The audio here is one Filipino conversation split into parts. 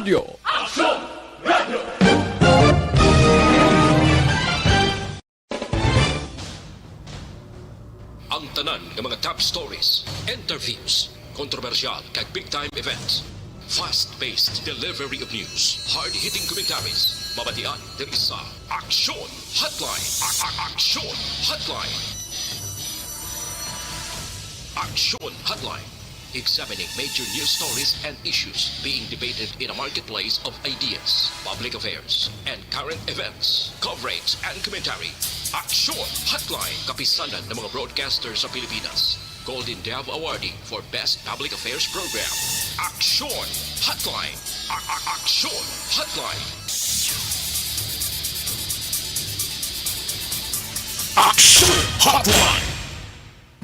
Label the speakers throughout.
Speaker 1: Aksyon Radio!
Speaker 2: Ang tanan ng mga top stories, interviews, kontrobersyal kag big-time events. Fast-paced delivery of news, hard-hitting commentaries, mabatian ng isa. Aksyon Hotline! Aksyon Hotline! Aksyon Hotline. Examining major news stories and issues being debated in a marketplace of ideas, public affairs, and current events. Coverage and commentary. Aksyon Hotline. Kapisanan ng mga broadcasters sa Pilipinas. Golden Dove Awardee for Best Public Affairs Program. Aksyon Hotline. Aksyon Hotline.
Speaker 1: Aksyon Hotline!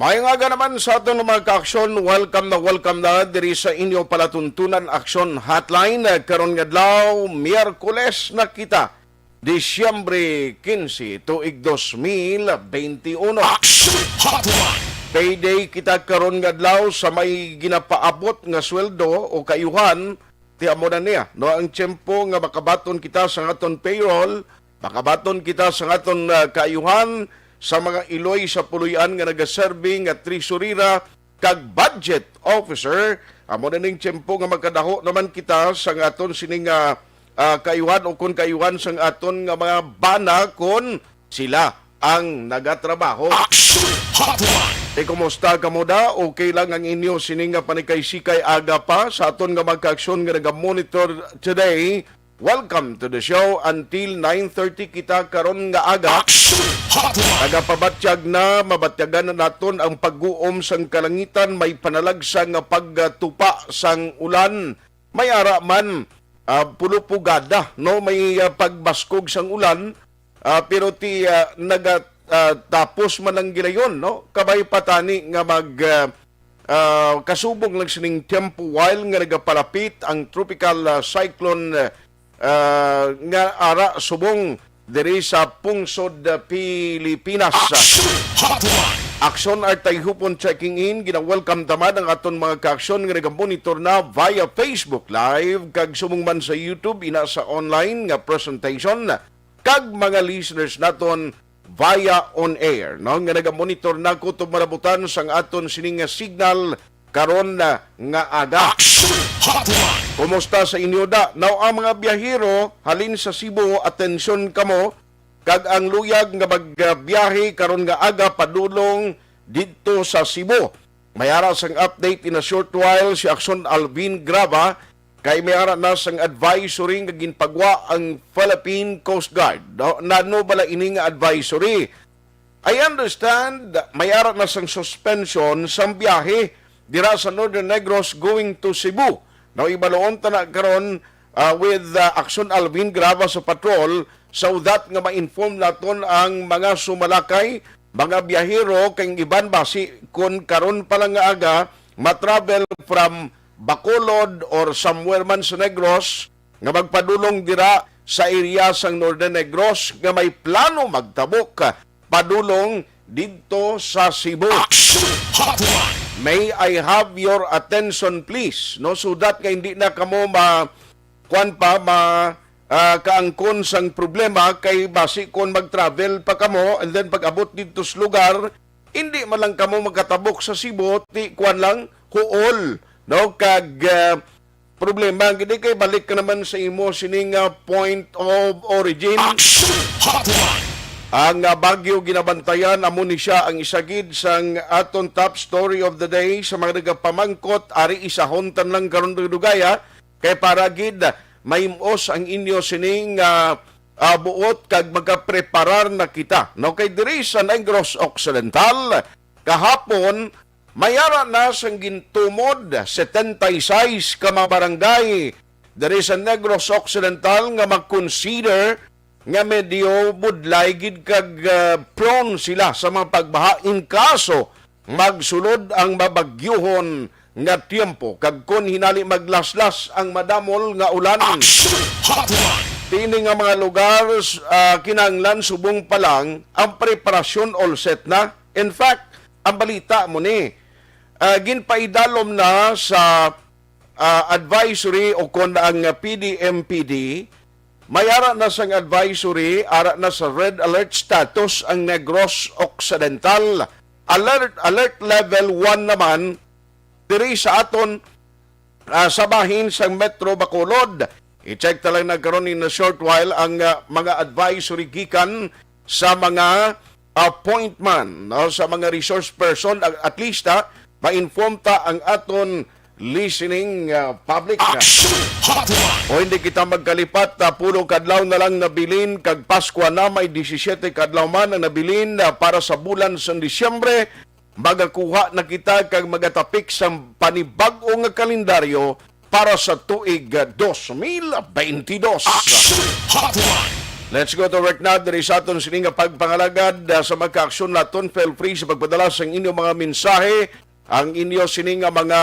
Speaker 3: May nga naman sa aton mga ka-aksyon, welcome na diri sa inyo palatuntunan Aksyon Hotline. Karon nga adlaw, Miyerkules na kita, Disyembre 15, tuig 2021.
Speaker 1: Aksyon Hotline!
Speaker 3: Payday kita karon nga adlaw sa may ginapaabot nga sweldo o kayuhan, tiamo na niya. No, ang tiyempo nga makabaton kita sa aton payroll, makabaton kita sa aton kayuhan, sa mga iloy sa puluyan nga nagaserving at treasurera kag budget officer. Amo na ning tiyempo nga magkadaho naman kita sa aton sining kayuhan o kun kayuhan sa aton nga mga bana kon sila ang nagatrabaho.
Speaker 1: Aksyon Hotline!
Speaker 3: Kumusta ka mo da? Okay lang ang inyo sining nga panikay-sikay aga pa sa aton nga magka-aksyon nga naga-monitor today. Welcome to the show until 9:30 kita karon nga aga.
Speaker 1: Aksyon Hotline!
Speaker 3: Nagapabatyag na, mabatyagan na naton ang pag-uom sang kalangitan, may panalagsa nga pagtupa sang ulan. May ara man pulupugada, no, may pagbaskog sang ulan, pero ti nagatapos man ang gilayon, no. Kabay patani nga kasubong lang sining tempo while nga nagapalapit ang tropical cyclone nga ara subong diri sa pungsod Pilipinas.
Speaker 1: Aksyon Hotline!
Speaker 3: Aksyon at Tayhopon checking in. Gina-welcome tamad ang aton mga ka-aksyon nga nag-monitor na via Facebook Live kag sumong man sa YouTube ina sa online nga presentation kag mga listeners naton via on air, no, nga nag-monitor na kutob malabutan sang aton sining signal karon na nga aga.
Speaker 1: Aksyon Hotline!
Speaker 3: Kumusta sa inyo da? Now, ang mga biyahero halin sa Cebu, atensyon kamo kag ang luyag nga magbiyahe karon nga aga padulong didto sa Cebu. Mayara sang update in a short while si Aksyon Alvin Grava kay mayara na sang advisory nga ginpagwa ang Philippine Coast Guard. Nano bala ini nga advisory? I understand mayara na sang suspension sang biyahe dira sa Northern Negros going to Cebu. Now, ibaloon ta na karon with Aksyon Alvin Grava sa patrol so that nga ma-inform naton ang mga sumalakay, mga biyahero kay iban basi kung karon pa lang nga aga matravel from Bacolod or somewhere man sa Negros nga magpadulong dira sa area sang Northern Negros nga may plano magtabok padulong didto sa Cebu.
Speaker 1: Aksyon Hotline!
Speaker 3: May I have your attention please, no, so that nga hindi na kamo kaangkon sang problema kay basi kon mag-travel pa kamo and then pag abot dito sa lugar hindi man lang kamo magkatabok sa Cebu ti kuan lang huol, no, kag problema gid kay balik ka naman sa imo sining point of origin.
Speaker 1: Aksyon Hotline!
Speaker 3: Ang Bagyo ginabantayan amo ni siya ang isagid sang aton top story of the day sa mga nagapamangkot ari isahontan lang karon dugaya kay para gid maimos ang inyo sining buot kag magapreparar na kita, no, kay diri sa Negros Occidental kahapon mayara na sang gintumod 76 ka mga barangay diri sa Negros Occidental nga mag-consider nga medyo budlay gid kag prone sila sa mga pagbaha in kaso magsulod ang mabagyohon nga tiempo kag kon hinali maglaslas ang madamol nga ulan.
Speaker 1: Aksyon Hotline!
Speaker 3: Tini nga mga lugar kinahanglan subong pa lang ang preparasyon all set na. In fact, ang balita mo ni ginpaidalom na sa advisory o kung ang PDMPD may ara na sang advisory, ara na sa red alert status ang Negros Occidental. Alert level 1 naman diri sa aton sa bahin sa Metro Bacolod. I-check talang nagkaroon in a short while ang mga advisory gikan sa mga appointment, no, sa mga resource person, at least ma-inform ta ang aton listening public.
Speaker 1: Aksyon Hotline.
Speaker 3: O hindi kita magkalipat, pulo kadlaw na lang nabilin, kag Pasko na may 17 kadlaw man na nabilin para sa bulan sa Disyembre, magakuha na kita kag magatapik sa panibag-o nga kalendaryo para sa tuig 2022.
Speaker 1: Aksyon Hotline.
Speaker 3: Let's go to work na. Dari sa aton sininga pagpangalagad sa magka-aksyon naton. Feel free sa pagpadala sa inyong mga mensahe, ang inyo sininga mga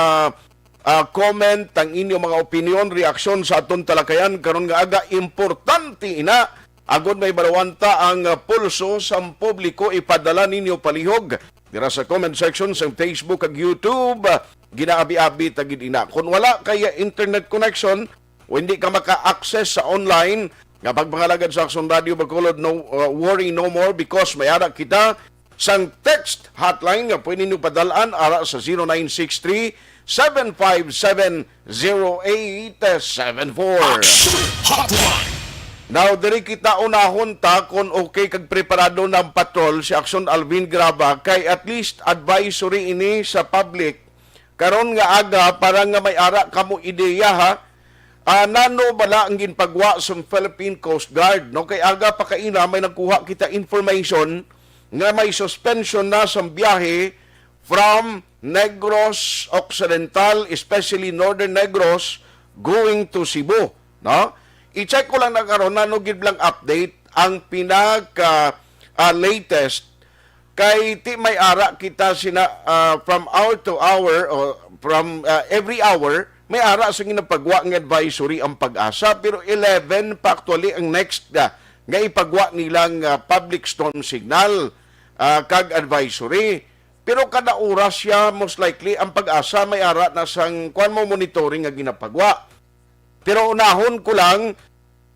Speaker 3: comment, ang inyong mga opinion, reaksyon sa aton talakayan karon nga aga. Importante ina, agod may barawanta ang pulso sa publiko, ipadala ninyo palihog dira sa comment section sa Facebook ag YouTube. Ginaabi-abi tagid ina. Kung wala kaya internet connection o hindi ka maka-access sa online nga pagpangalagad sa Aksyon Radio Bacolod, no worry no more, because may ara kita sang text hotline nga pwede nyo padalaan ara sa 0963-757-0874.
Speaker 1: Aksyon Hotline.
Speaker 3: Now, diri kita unahon ta kung okay kag preparado ng patrol si Aksyon Alvin Graba, kay at least advisory ini sa public karon nga aga para nga may ara kamo ideya ha. Nano bala ang ginpagwa sa Philippine Coast Guard, no? Kay aga pa kaina may nagkuha kita information nga may suspension na sa biyahe from Negros Occidental, especially Northern Negros, going to Cebu, no? I-check ko lang na karon nano gid lang update ang pinaka latest kay ti may ara kita sina from hour to hour or from every hour may ara sa ginapagwa ng advisory ang Pag-asa, pero 11 pa actually ang next nga ipagwa nilang public storm signal kag advisory. Pero kada oras siya most likely ang Pag-asa may ara na sang kwan mo monitoring nga ginapagwa. Pero unahon ko lang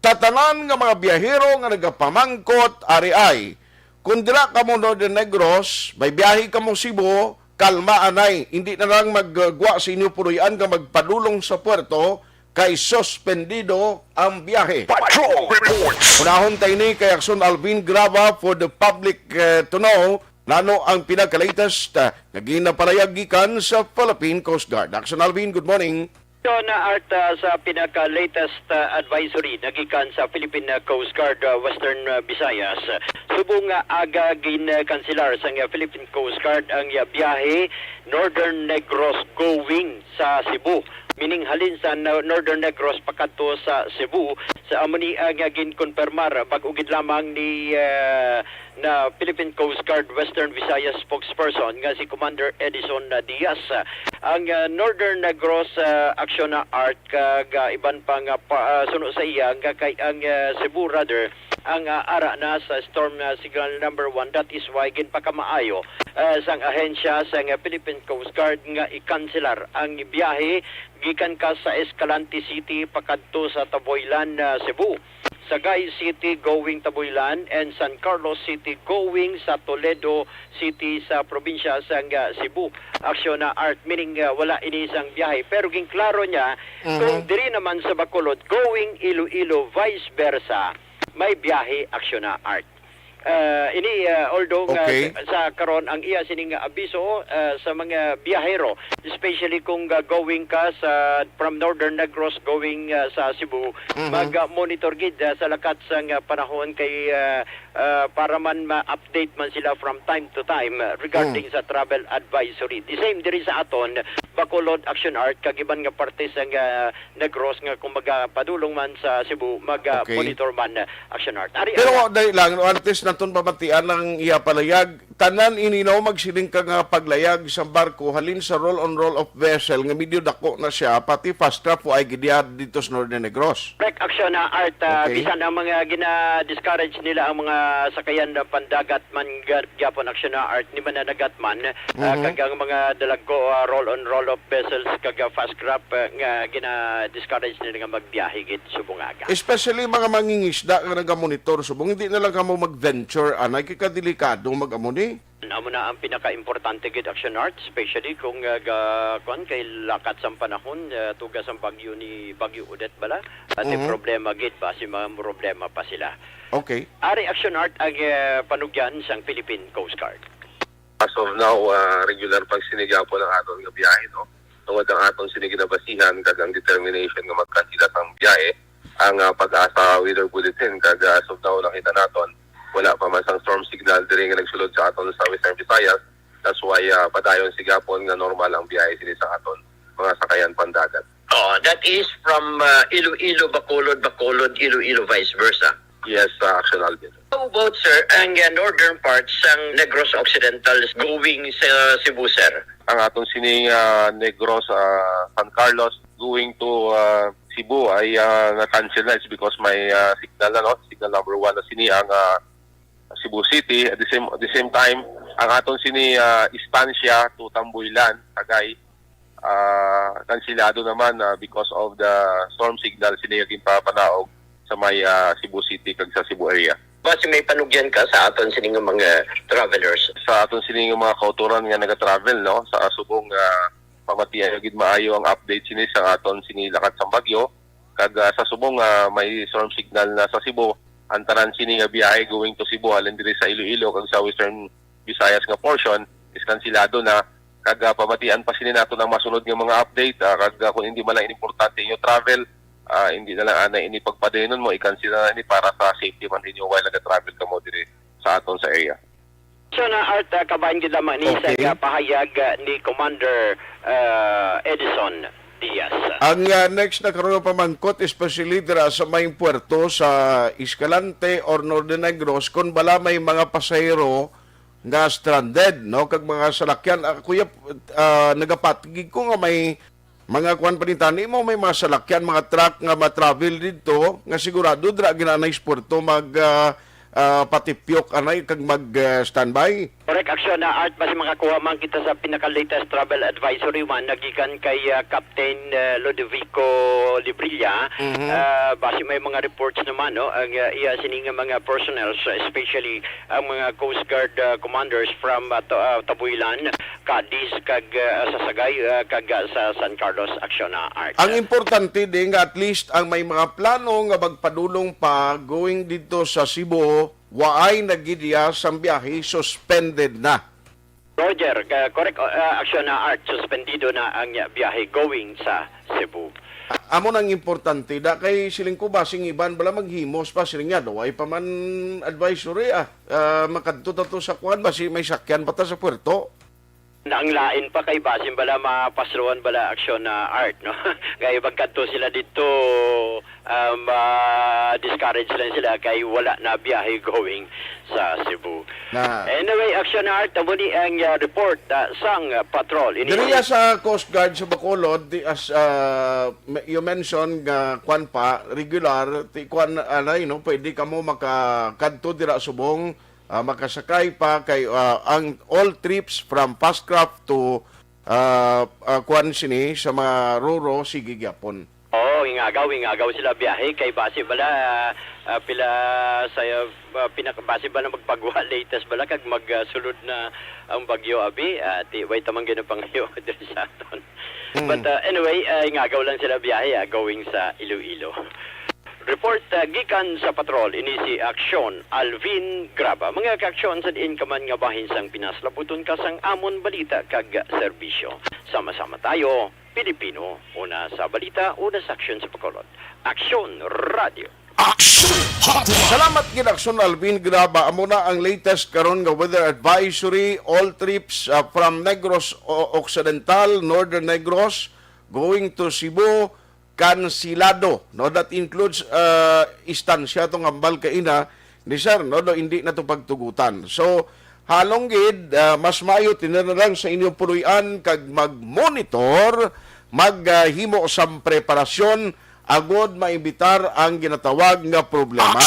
Speaker 3: sa tanan nga mga biyahero nga nagapamangkot ari-ay. Kung dira ka mo Northern Negros, may biyahe ka mo Cebu, kalma anay, hindi na lang maggwa sa inyo puruyan ka magpadulong sa puerto kay suspendido ang biyahe.
Speaker 1: Patrol reports.
Speaker 3: Unahon tayo ni kay Aksyon Alvin Graba for the public to know nano ang pinaka-latest na ginapalayag gikan sa Philippine Coast Guard. Aksyon Alvin, good morning.
Speaker 4: Ito na art sa pinaka-latest advisory nagikan sa Philippine Coast Guard Western Visayas. Subong aga gin-kanselar sa Philippine Coast Guard ang biyahe Northern Negros going sa Cebu. Meaning halin sa Northern Negros pakato sa Cebu sa amoni ang gin-konfirmar pag-ugid lamang ni na Philippine Coast Guard Western Visayas spokesperson nga si Commander Edison Diaz. Ang Northern Negros Aksyon na art kag iban pang suno sa iya kay ang Cebu rather ang ara na sa storm signal number 1. That is why ginpakamaayo sang ahensya sa Philippine Coast Guard nga i-cancelar ang biyahe gikan ka sa Escalante City pakadto sa Taboylan, Cebu. Sagay City going Taboylan and San Carlos City going sa Toledo City sa probinsya sa Cebu. Aksyon na art, meaning wala inisang biyahe. Pero ginklaro niya, kung diri naman sa Bacolod going Iloilo vice versa, may biyahe. Aksyon na art. Although
Speaker 3: Okay.
Speaker 4: sa karon ang iya sining abiso sa mga biyahero, especially kung going ka from Northern Negros going sa Cebu, mag-monitor gid sa lakat sa panahon kay para man ma-update man sila from time to time regarding sa travel advisory. The same diri sa aton Bacolod Action Art kagiban nga parte sa Negros nga kung padulong man sa Cebu mag-monitor man Action Art.
Speaker 3: Pero dahil lang, artist naton pamatian lang iya palayag, tanan ininaw magsiling ka nga paglayag sa barko halin sa roll-on-roll of vessel nga medyo dako na siya, pati fast trap po ay gidiyad dito sa Northern Negros.
Speaker 4: Correct. Action na art.
Speaker 3: Okay.
Speaker 4: Bisan ang mga gina-discourage nila ang mga sakayan na pandagat man gyapon action na art ni man na nagat man kag ang mga dalagko roll-on-roll roll-off vessels kag fast craft nga gina-discourage nila nga magbiyahe gid subong aga.
Speaker 3: Especially mga mangingisda nga nagamonitor subong hindi na lang kamo mag-venture anay kay kadelikado mag-amuni.
Speaker 4: Amo na ang pinaka-importante gid Action Art, especially kung kuan kay lakat sa panahon tugas ang bagyo ni Bagyo Odette bala at problema gid ba si mga problema pa sila.
Speaker 3: Okay.
Speaker 4: Ari Action Art ang panugyan sang Philippine Coast Guard.
Speaker 5: As of now, regular pagsinigya po ng aton nga biyahe, no? Tungod ang aton sinigidabasihan kag ang determination nga magkansila sang biyahe, ang pag-asa weather bulletin kag as of now nakita naton wala pa man sang storm signal diri nga nagsulod sa aton sa Western Visayas. That's why padayon sigapon nga normal ang biyahe sini sa aton mga sakayan pandagat.
Speaker 6: Oh, that is from Iloilo, Bacolod, Iloilo, vice versa.
Speaker 5: Yes, Action Alvin.
Speaker 6: How about, sir, ang northern parts ng Negros Occidental going sa Cebu, sir?
Speaker 5: Ang aton sining Negros San Carlos going to Cebu ay na-cancel na. It's because may signal signal number 1 na sini ang Cebu City. At the same time, ang aton sini Estancia to Tambuilan, Tagay, kansilado naman because of the storm signal sini yung papanaog sa may Cebu City kag sa Cebu area.
Speaker 6: Basi may panugyan ka sa aton sining mga travelers.
Speaker 5: Sa aton sining mga kauturan nga naga-travel, no, sa subong pamatiyan gid maayo ang update sini sa aton sini lakat sa bagyo kag sa subong may storm signal na sa Cebu, antaran sini nga biyahe going to Cebu halin diri sa Iloilo kag sa Western Visayas nga portion is kansilado na kag pamatian pa sini nato ng masunod nga mga update kag kung hindi man lang importante inyo travel, hindi na lang ana ini pagpadenon mo i-consider na ini para sa safety man ninyo while nag-travel ka mo diri sa aton sa area.
Speaker 4: So na Art kabayan gid lamang ni sa pahayag ni Commander Edison Diaz.
Speaker 3: Ang next na karon pamangkot especially dira sa may puerto sa Escalante or Northern Negros kung bala may mga pasahero nga stranded no kag mga salakyan kuya nagapatigig ko nga may mga kuan panitani mo may mga salakyan mga truck nga ma-travel dito nga sigurado dira ginanay puerto mag patipyok anay kag mag standby.
Speaker 4: Correct Action na Art basi makakuha man kita sa pinaka-latest travel advisory man nagikan kay Captain Lodovico Librilla. Basi may mga reports naman no ang iya sining mga personnel especially ang mga Coast Guard commanders from Tabuilan, Cadiz kag Sasagay kag sa San Carlos Action na Art.
Speaker 3: Ang importante din nga at least ang may mga plano nga magpadulong pa going dito sa Cebu waay nagidya sa biyahe suspended na.
Speaker 4: Roger, correct Action na Art, suspendido na ang biyahe going sa Cebu.
Speaker 3: Amo nang importante da kay siling ko basing iban bala maghimos pa siling nga do ay pa man advisory makadto to sa kuan basi may sakyan pa ta sa puerto.
Speaker 4: Ang lain pa kay basin bala mapasruan bala Action na Art no. Kay pagkadto sila dito discourage lang sila kay wala na biyahe going sa Cebu. Anyway, Action na Art amo ni ang report sang patrol
Speaker 3: diriya sa Coast Guard sa Bacolod as you mentioned nga kwan pa regular ti kwan anay no pwede kamo makakadto dira subong makasakay pa kay ang all trips from Fastcraft to kwan sini sa mga roro sige gyapon.
Speaker 4: Oh, ingagaw sila biyahe kay base bala pila sa pinakabase bala magpagwa latest bala kag magsulod na ang bagyo abi ti way tamang gina pangayo diri sa aton. But anyway, ingagaw lang sila biyahe going sa Iloilo. Report gikan sa patrol ini si Aksyon Alvin Graba. Mga ka-aksyon sa diin ka man nga bahin sang Pinas labuton ka sang amon balita kag serbisyo. Sama-sama tayo, Pilipino, una sa balita, una sa aksyon sa Bacolod. Aksyon Radio.
Speaker 1: Action Hotline.
Speaker 3: Salamat gid Aksyon Alvin Graba amo na ang latest karon nga weather advisory all trips from Negros Occidental, Northern Negros going to Cebu kansilado no that includes istansya tong ambal kaina ni sir no do hindi na to pagtugutan so halong gid mas maayo tinanalang sa inyo puruy-an kag mag-monitor maghimo sang preparasyon agod maimbitar ang ginatawag nga problema.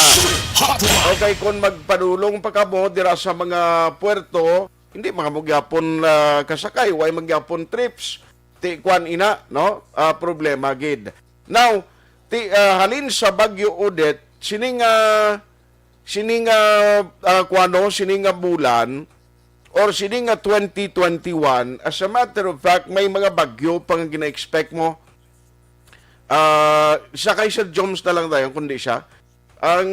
Speaker 3: Okay kung magpadulong pa kamo dira sa mga puerto hindi mga magyapon kasakay way magyapon trips ti kwan ina no problema gid. Now halin sa Bagyo Odette sining bulan or sining 2021, as a matter of fact may mga bagyo pang gina-expect mo. Sa Kaiser Jones na lang tayo kundi siya. Ang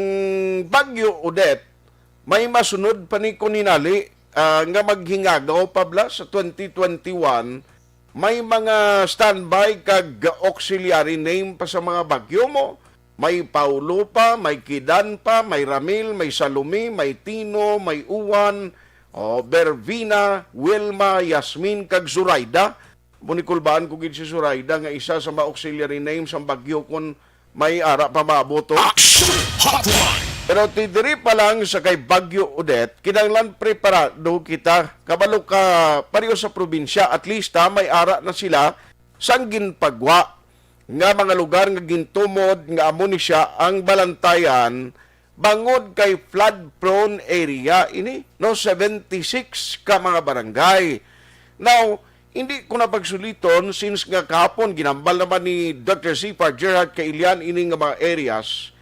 Speaker 3: Bagyo Odette may masunod pa ni kuninali nga maghingagaw pabla sa 2021. May mga standby kag auxiliary name pa sa mga bagyo mo. May Paulo pa, may Kidan pa, may Ramil, may Salumi, may Tino, may Uwan, Bervina, Wilma, Yasmin, kag Zuraida. Bunikulbaan ko gid si Zuraida nga isa sa mga auxiliary names ang bagyo kon may ara pa maboto.
Speaker 1: Aksyon Hotline.
Speaker 3: Pero tidiri pa lang sa kay Bagyo Odette, kinanglan preparado kita, kabalo ka pareho sa probinsya, at least may ara na sila sang ginpagwa nga mga lugar nga gintumod nga amo ni siya ang balantayan bangod kay flood prone area ini no 76 ka mga barangay. Now, hindi ko na pagsuliton since nga kahapon ginambal naman ni Dr. Zipar Gerard Kailian ini nga mga areas.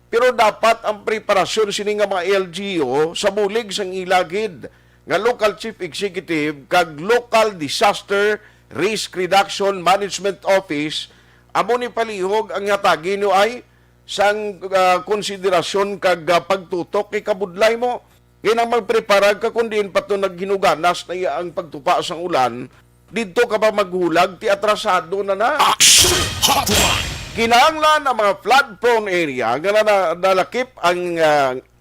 Speaker 3: Pero dapat ang preparasyon sini nga mga LGU sa bulig sang ilagid nga local chief executive kag local disaster risk reduction management office amo ni palihog ang yatagi no ay sang konsiderasyon kag pagtutok kay kabudlay mo. Kaya nang magprepara ka kundi pato naghinuganas na iya ang pagtupa sang ulan, dito ka pa maghulag ti atrasado na na.
Speaker 1: Aksyon Hotline.
Speaker 3: Kinahanglan ang mga flood-prone area nga nalakip ang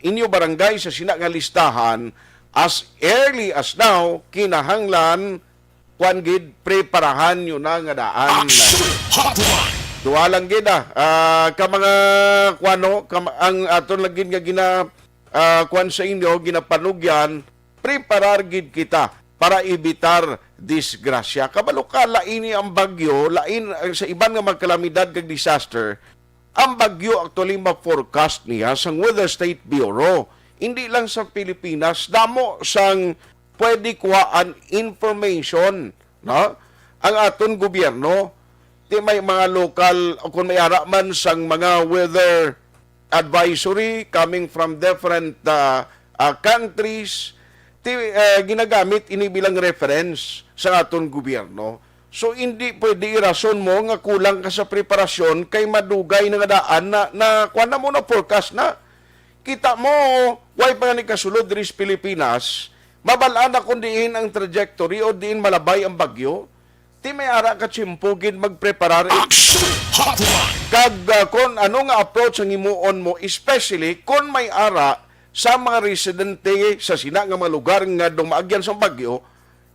Speaker 3: inyo barangay sa sina nga listahan as early as now, kinahanglan kwan gid preparahan nyo na nga daan.
Speaker 1: Aksyon Hotline.
Speaker 3: Duha lang gid ka mga kwano ang aton lagi nga kwan sa inyo ginapanugyan, preparar gid kita para ibitar disgrasya. Kabalo ka, laini ang bagyo, lain sa iban nga magkalamidad kag disaster, ang bagyo actually ma-forecast niya sa Weather State Bureau. Hindi lang sa Pilipinas, damo sang pwede kuhaan information, no? Ang aton gobyerno, ti may mga local, o kung may araman sang mga weather advisory coming from different countries, ginagamit ini bilang reference sa aton gobyerno. So hindi pwede irason mo nga kulang ka sa preparasyon kay madugay na nga daan na kuan na mo na forecast na. Kita mo, why pa ni kasulod diri sa Pilipinas, mabalaan na kung diin ang trajectory o diin malabay ang bagyo, ti may ara ka tsimpugin magpreparar.
Speaker 1: Aksyon Hotline.
Speaker 3: Kag kung ano nga approach ang imuon mo, especially kung may ara sa mga residente sa sina nga mga lugar nga dumaagyan sa bagyo,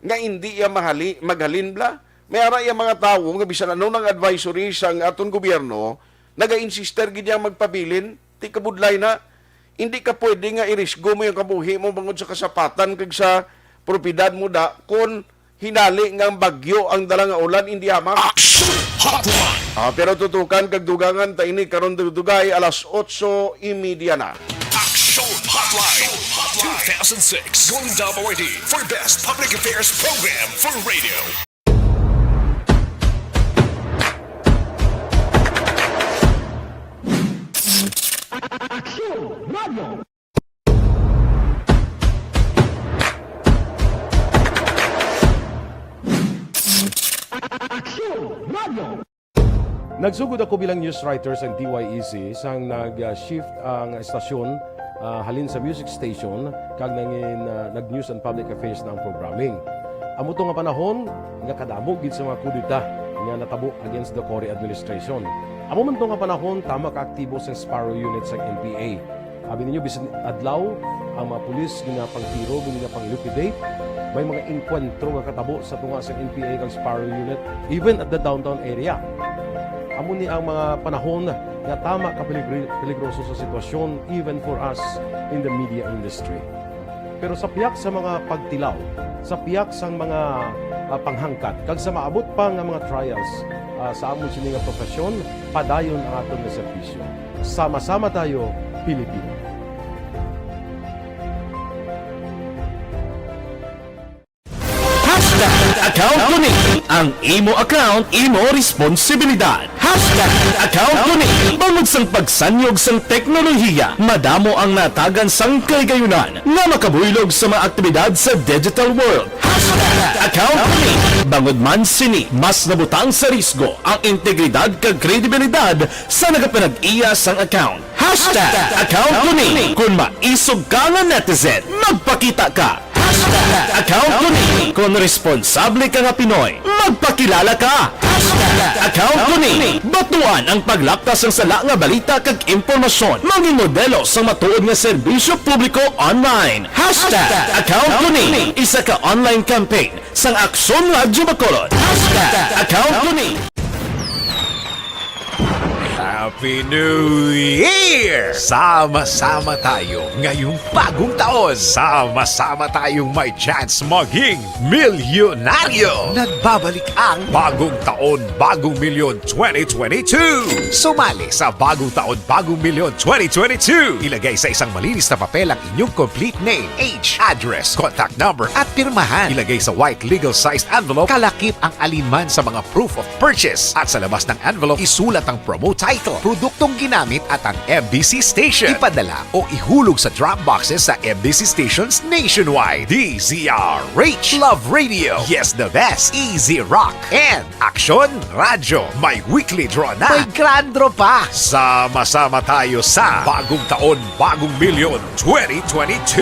Speaker 3: nga hindi iya maghalin bla. May ara iya mga tawo nga bisan ano ng advisory sa aton gobyerno, naga-insister gid magpabilin, ti kabudlay na. Hindi ka pwede nga irisgo mo yung kabuhi mo bangod sa kasapatan kag sa propiedad mo da kung hinali nga ang bagyo ang dala nga ulan hindi hamak.
Speaker 1: Aksyon Hotline.
Speaker 3: Pero tutukan kag dugangan ta ini karon dugay alas 8:30 na.
Speaker 1: Aksyon Hotline. 2006 Golden Double ID for Best Public Affairs Program for Radio.
Speaker 7: Nagsugod ako bilang news writer sa DYEC sang nag-shift ang estasyon halin sa music station kag nag-news and public affairs ng programming. Amo to nga panahon nga kadamo gid sa mga kudita nga natabo against the Cory administration. Amo man to nga panahon tama ka aktibo sa Sparrow unit sa NPA. Abi ninyo bisan adlaw ang mga pulis nga pangtiro nga pang-liquidate, may mga enkwentro nga katabo sa tunga sa NPA kag Sparrow unit even at the downtown area. Amo ni ang mga panahon nga tama ka peligroso sa sitwasyon even for us in the media industry. Pero sa piyak sa mga pagtilaw, sa piyak sa mga panghangkat, kag sa maabot pa nga mga trials sa amon sini nga profesyon, padayon ang aton nga serbisyo. Sama-sama tayo, Pilipino.
Speaker 8: Account ko ni. Ang imo account, imo responsibilidad. Account ko ni. Bangod sang pagsanyog sang teknolohiya, madamo ang natagan sang kaligayunan nga makabuylog sa mga aktibidad sa digital world. Account ko ni. Bangod man sini, mas nabutang sa risgo ang integridad kag kredibilidad sa nagapanag-iya sang account. Account ko ni. Kung maisog ka nga netizen, magpakita ka. Account ko ni. Kung responsable ka nga Pinoy, magpakilala ka. Account ko ni. Batuan ang paglaptas ng sala nga balita kag impormasyon, maging modelo sa matuod nga serbisyo publiko online. Account ko ni. Isa ka online campaign sang Aksyon Radyo Bacolod. Account ko ni.
Speaker 9: Happy New Year! Sama-sama tayo ngayong bagong taon. Sama-sama tayong may chance maging milyonaryo. Nagbabalik ang Bagong Taon, Bagong Milyon 2022. Sumali sa Bagong Taon, Bagong Milyon 2022. Ilagay sa isang malinis na papel ang inyong complete name, age, address, contact number at pirmahan. Ilagay sa white legal-sized envelope, kalakip ang alinman sa mga proof of purchase. At sa labas ng envelope, isulat ang promo title, produktong ginamit at ang MBC station. Ipadala o ihulog sa drop boxes sa MBC stations nationwide. DZRH Love Radio. Yes, the best. Easy Rock. And Aksyon Radyo. May weekly draw na. May grand draw pa. Sama-sama tayo sa Bagong Taon, Bagong Milyon 2022.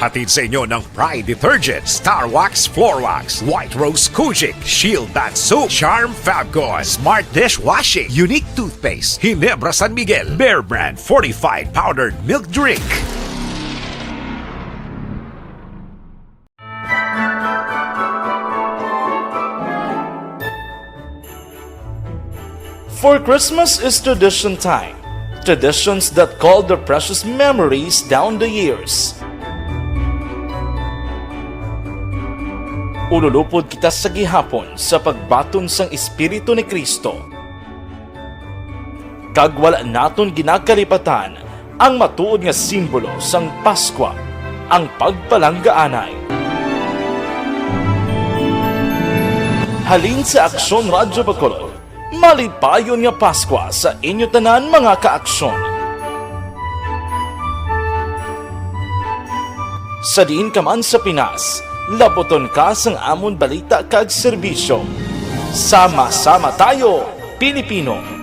Speaker 9: Hatid sa inyo ng Pride Detergent, Star Wax Floor Wax, White Rose Kojic, Shield Bath Soap, Charm Fabcon, Smart Dishwashing, Unique Toothpaste, Ginebra San Miguel, Bear Brand Fortified Powdered Milk Drink.
Speaker 10: For Christmas is tradition time. Traditions that call the precious memories down the years. Ululupod kita sa gihapon sa pagbaton sang Espiritu ni Kristo. Kag wala naton ginakalipatan ang matuod nga simbolo sang Paskwa, ang pagpalanggaanay. Halin sa Aksyon Radyo Bacolod, malipayon nga Paskwa sa inyo tanan mga kaaksyon. Sa diin ka man sa Pinas, laboton ka sang amon balita kag serbisyo. Sama-sama tayo, Pilipino!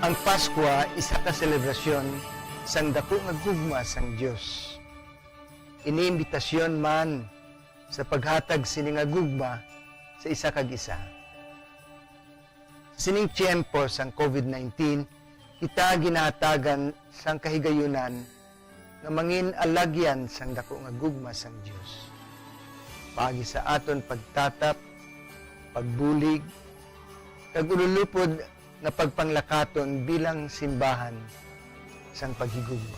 Speaker 11: Ang Paskwa isa ka selebrasyon sang dako nga gugma sang Dios. Iniimbitasyon man sa paghatag sini nga gugma sa isa kag isa. Sining tiyempo sang COVID-19, kita ginahatagan sang kahigayunan nga mangin alagyan sang dako nga gugma sang Dios. Pagi sa aton pagtatap, pagbulig, kag ululupod na pagpanglakaton bilang simbahan sang paghigugma.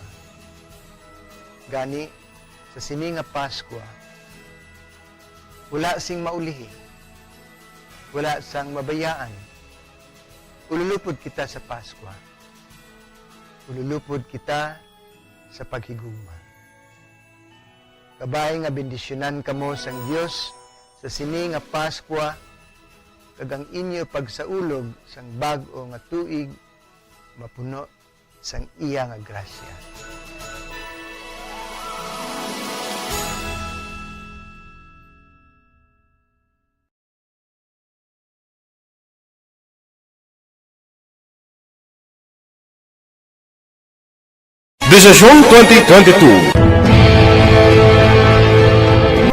Speaker 11: Gani, sa sini nga Paskwa, wala sing maulihi, wala sang mabayaan. Ululupod kita sa Paskwa. Ululupod kita sa paghigugma. Kabay nga bendisyonan kamo sang Dios sa sini nga Paskwa, kag ang inyo pagsaulog sang bag-o nga tuig mapuno sang iya nga grasya.
Speaker 8: Desisyon 2022.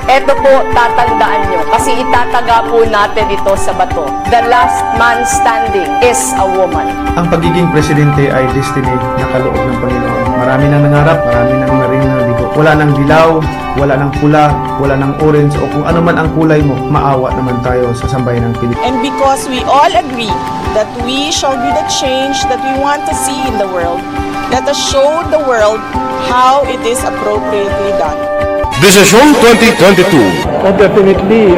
Speaker 12: Ito po, tatandaan nyo, kasi itataga po natin ito sa bato. The last man standing is a woman.
Speaker 13: Ang pagiging presidente ay destiny na kaloob ng Panginoon. Marami nang nangarap, marami nang narinig na bigo. Wala nang dilaw, wala nang pula, wala nang orange, o kung ano man ang kulay mo, maawa naman tayo sa sambayan ng Pilipinas.
Speaker 14: And because we all agree that we shall be the change that we want to see in the world, Let us show the world how it is appropriately done.
Speaker 8: Desisyon 2022.
Speaker 13: Definitely,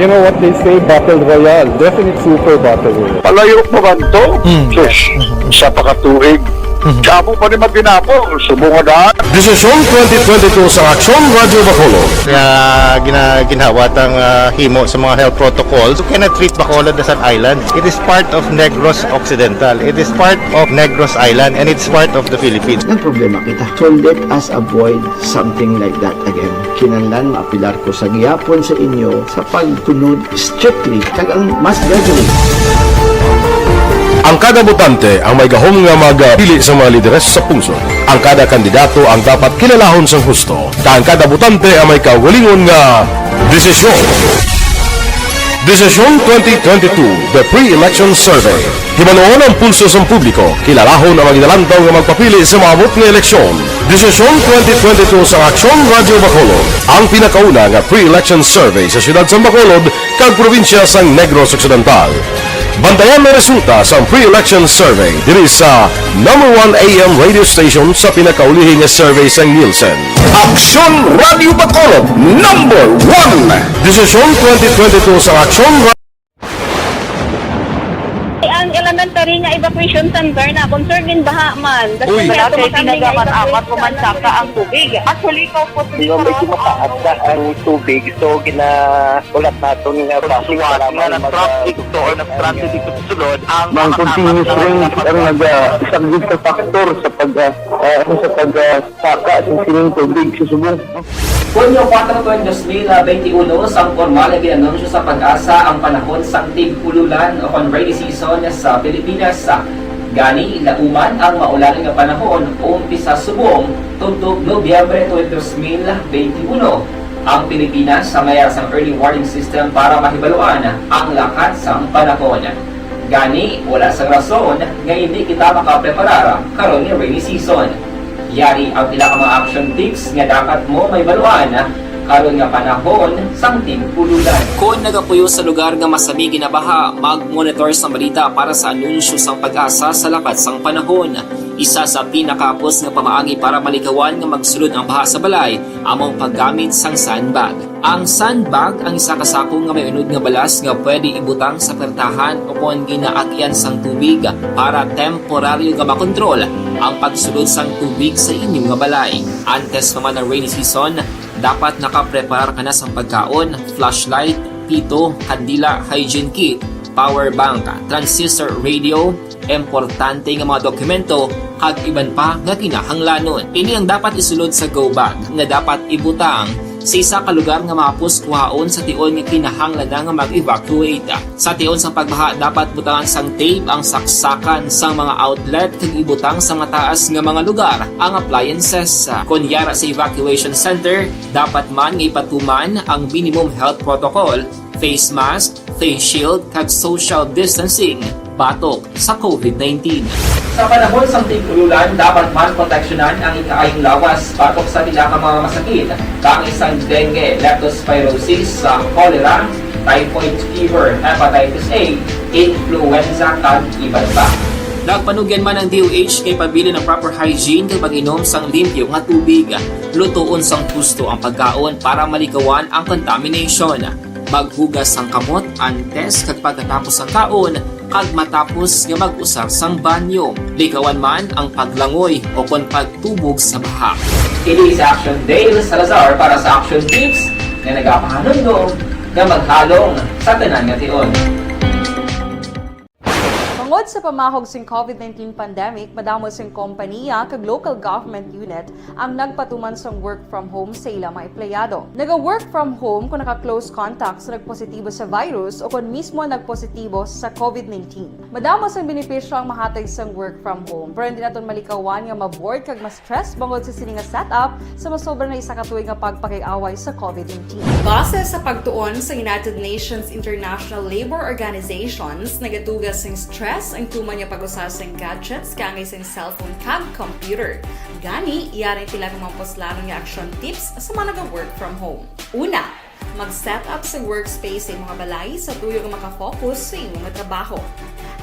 Speaker 13: you know what they say, Battle Royale. Definite super Battle Royale.
Speaker 5: Palayo mo ba ito? Sus, isa pa katuig. Kamo pa rin magdinapo, subong daan.
Speaker 8: Desisyon 2022 sa Aksyon Radio Bacolod.
Speaker 15: Kaya ginawat ang himo sa mga health protocols. You cannot treat Bacolod as an island. It is part of Negros Occidental. It is part of Negros Island and it's part of the Philippines.
Speaker 16: Ang problema kita. So let us avoid something like that again. Kinahanglan maapilar ko sa gihapon sa inyo sa pagtunod strictly kag ang mas gradually.
Speaker 8: Ang kada botante ang may gahom nga magpili sa mga lideres sa pungsod. Ang kada kandidato ang dapat kilalahon sang husto. Ang kada botante ang may kaugalingon nga desisyon. Desisyon 2022, the pre-election survey. Himanuon ang pulso sa publiko, kilalahon ang magidalantaw nga magpapili sa maabot nga eleksyon. Desisyon 2022 sa Aksyon Radio Bacolod, ang pinakauna nga pre-election survey sa siyudad sa Bacolod kag probinsya sang Negros Occidental. Bantayan na resulta sa pre-election survey diri sa #1 AM radio station sa pinakaulihing nga survey sa Nielsen. Aksyon Radio Bacolod, #1. Desisyon 2022 sa Aksyon Radio.
Speaker 17: Ang elementary nga evacuation center na concern din baha man.
Speaker 18: Uy, dati tinagaman-amat kumansaka ang tubig. Actually, ikaw po
Speaker 6: Medyo mataas na ang tubig. So, ulat natin nga
Speaker 15: Pagsuwat nga ng traffic to or ng traffic dito sa sulod ang
Speaker 5: Mang continuous rain ang isang good sa factor sa pagsaka sa sining tubig sa subong.
Speaker 19: Hunyo 4, 2021, sang formal na ginanunsyo sa pag-asa ang panahon sang tig-ululan o rainy season sa Pilipinas. Gani, lauman ang maulan nga panahon umpisa subong tuntog Nobyembre 2021. Ang Pilipinas sa mayroon sang early warning system para mahibaluan ang lakat sang panahon. Gani, wala sang rason nga hindi kita makapreparar karon ni rainy season. Yari ang pila ka mga action tips nga dapat mo may baluan karon nga panahon sang tig-ululan. Kung nagapuyo sa lugar nga masabi ginabaha, mag-monitor sa balita para sa anunsyo sang pag-asa sa lakat sang panahon. Isa sa pinakapos nga pamaagi para malikawan nga magsulod ang baha sa balay among paggamit sang sandbag. Ang sandbag ang isa ka sako nga may unod nga balas nga pwede ibutang sa pertahan upon ginaagyan sang tubig para temporaryo nga makontrol ang pagsulod sang tubig sa inyong nga balay. Antes pa man ang rainy season, dapat nakaprepare ka na sa pagkaon, flashlight, pito, kandila, hygiene kit, power bank, transistor radio, importante nga mga dokumento, kag iban pa nga kinahanglanon. Ini ang dapat isulod sa go bag nga dapat ibutang sa isa ka lugar nga mapus kuhaon sa tion nga kinahanglan nga mag-evacuate. Sa tion sa pagbaha dapat butangan sang tape ang saksakan sa mga outlet kag ibutang sa mataas nga mga lugar ang appliances. Kunyara sa evacuation center, dapat man nga ipatuman ang minimum health protocol, face mask, face shield kag social distancing batok sa COVID-19. Sa panahon sa tig-ululan, dapat man proteksyonan ang ikaayong lawas batok sa nila ka mga masakit, kang isang dengue, leptospirosis, cholera, typhoid fever, hepatitis A, influenza, kag iban pa. Nagpanugyan man ang DOH kay pabili ng proper hygiene kay pag-inom sang limpyo nga tubig. Lutuon sang gusto ang pagkaon para malikawan ang contamination. Maghugas sang kamot antes kag pagkatapos ang kaon kag matapos nga mag-usar sang banyo. Likawan man ang paglangoy o kon pagtubog sa baha. Kini sa Action Dale Salazar para sa Action Tips nga nagapahanundong nga maghalong sa tanan nga tion.
Speaker 20: Tungod sa pamahog sing COVID-19 pandemic, madamo sing kompanya kag local government unit ang nagpatuman sang work from home sa ilang mga empleyado. Naga-work from home kung naka-close contact sa nagpositibo sa virus o kung mismo nagpositibo sa COVID-19. Madamo sang benepisyo ang mahatag sang work from home, pero hindi naton malikawan nga ma-bored kag ma-stress bangod sa sini nga setup sa masobra na isa ka tuig nga pagpakiaway sa COVID-19. Base sa pagtuon sa United Nations International Labor Organizations, nagatugas sing stress ang tuman niya pag-usar sa gadgets kangay sa cellphone kag computer. Gani, iyaring pila ng mga poslano nga action tips sa mga nag-work from home. Una, mag-set up sa workspace sa mga balay sa tuyo nga makafocus sa inyong trabaho.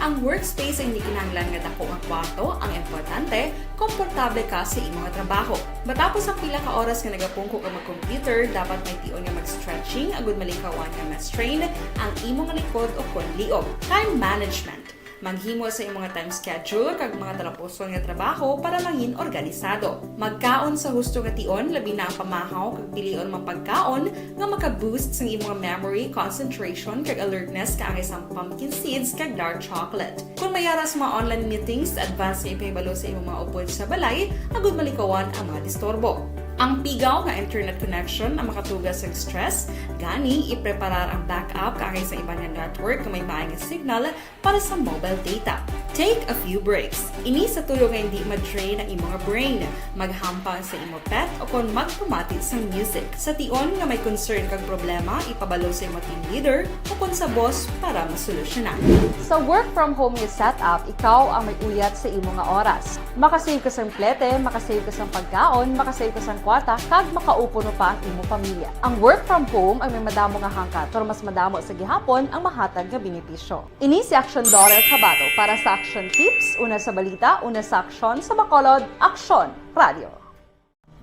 Speaker 20: Ang workspace ay hindi kinahanglan nga dako ang kwarto, ang importante, komportable ka sa imong trabaho. Matapos ang pila ka oras nga nagapungko ka mag-computer, dapat may tion nga mag-stretching agud malikawan nga ma-strain ang imong likod o kon liog. Time management. Maghimo sa imong time schedule kag mga talapuson nga trabaho para mangin organisado. Magkaon sa husto nga tion, labi na ang pamahaw kag pilion mang pagkaon nga maka-boost sa imong memory, concentration kag alertness kaangay sang pumpkin seeds kag dark chocolate. Kung mayaras mga online meetings, advance nga ipahibalo sa imong mga upod sa balay, agud malikawan ang mga disturbo. Ang pigaw nga internet connection ang makatugas sa stress, gani ipreparar ang backup kaangay sa ibang network nga may maayong signal para sa mobile data. Take a few breaks. Ini sa tuyo nga hindi ma-drain ang imong brain, maghampang sa imong pet o kon magpumatid sa music. Sa tion nga may concern kag problema, ipabalo sa imong team leader o kon sa boss para masolusyonan.
Speaker 12: Sa work from home nga setup, ikaw ang may uyat sa imong nga oras. Makasave ka sa plete, makasave ka sa pagkaon, makasave ka sa kwarta, kag makaupo no pa ang imong pamilya. Ang work from home ay may madamo nga hangkat, pero mas madamo sa gihapon ang mahatag nga benepisyo. Ini si Aksyon Daughter Kabato para sa Action Tips, una sa balita, una sa aksyon, sa Bacolod, Aksyon Radio.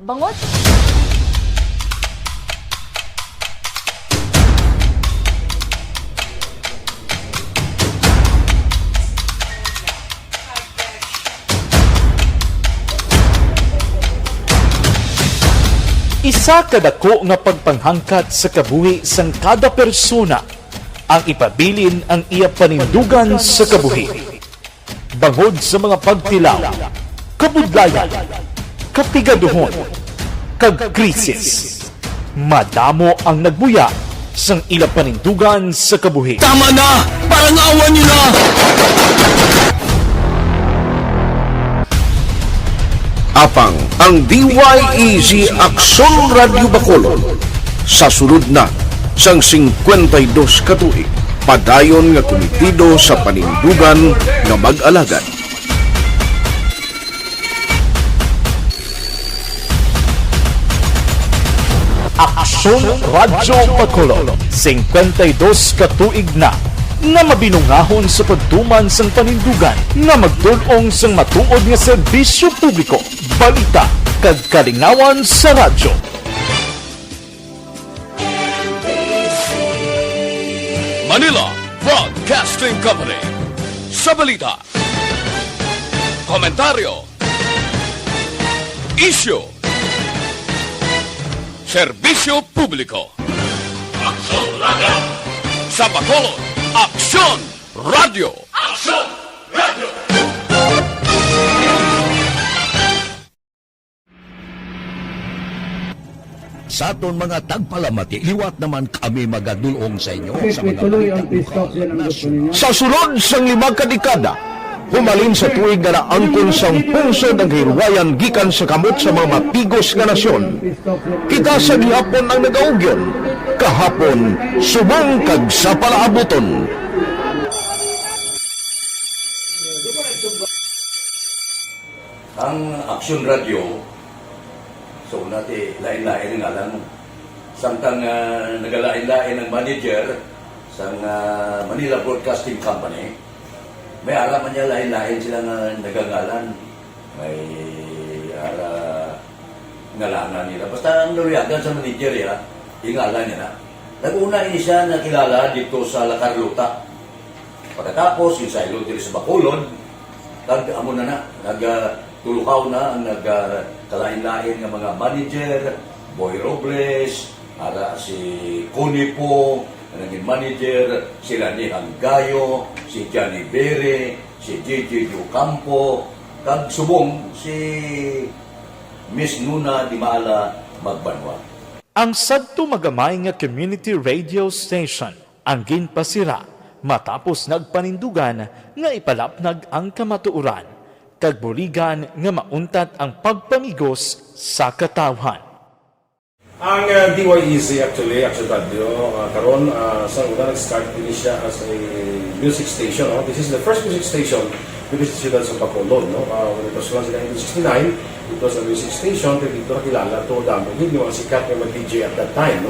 Speaker 12: Bangod!
Speaker 10: Isa kadako nga pagpanghangkat sa kabuhi sang kada persona ang ipabilin ang iya panindugan sa kabuhi. Bangod sa mga pagtilaw, kabudlayan, kapigaduhon, kag krisis. Madamo ang nagbuya sang ila panindugan sa kabuhi.
Speaker 8: Tama na! Parang awan nyo na!
Speaker 3: Apang ang DYEZ Aksyon Radio Bacolod sa sulod na sang 52 katuig padayon nga komitido sa panindugan nga mag-alagad.
Speaker 10: Aksyon Radio Bacolod 52 katuig na nga mabinungahon sa pagtuman sang panindugan nga magtulong sang matuod nga serbisyo publiko, balita kag kalingawan sa radyo.
Speaker 1: Manila Broadcasting Company. Sa balita, komentaryo, issue, serbisyo publiko. Aksyon Radio. Sa Bacolod, Aksyon Radio. Aksyon Radio.
Speaker 21: Sa aton mga tagpalamati, liwat naman kami magadulong sa inyo sa mga
Speaker 3: Sa sulod sang 5 kadekada, humalin sa tuig nga naangkon sang pungsod ang hirwayan gikan sa kamot sa mga mapigos nga nasyon. Kita sa gihapon ang nagaugyon, kahapon subong kag sa palaabuton.
Speaker 21: ang Aksyon Radio. So nati lain-lain ang alam mo. Samtang nagalain-lain ang manager sa Manila Broadcasting Company, may alaman niya lain-lain sila nagangalan. May ngalangan nila. Basta ang naluyagan sa manager ya, ingalan niya na. Nag-una siya nakilala dito sa La Carlota. Pagkatapos, yung sa dito sa Bacolod, amo na nagtulukaw na ang nagkalain-lain ng mga manager, Boy Robles, si Connie po, naging manager, sila ni Hanggayo, si Johnny Bere, si Gigi Ducampo, kag subong si Miss Nuna Di Mala Magbanwa.
Speaker 10: Ang sadto magamay nga community radio station ang ginpasira matapos nagpanindugan nga ipalapnag ang kamatuoran kag buligan nga mauntat ang pagpamigos sa katawhan.
Speaker 7: Ang DYEZ actually, Aksyon Radio, karon sa una nag-start din siya as a music station. This is the first music station dito sa siyudad sa Bacolod. When it was launched in 1969, it was a music station. Dito nakilala to damo. Hindi mga sikat na mag-DJ at that time.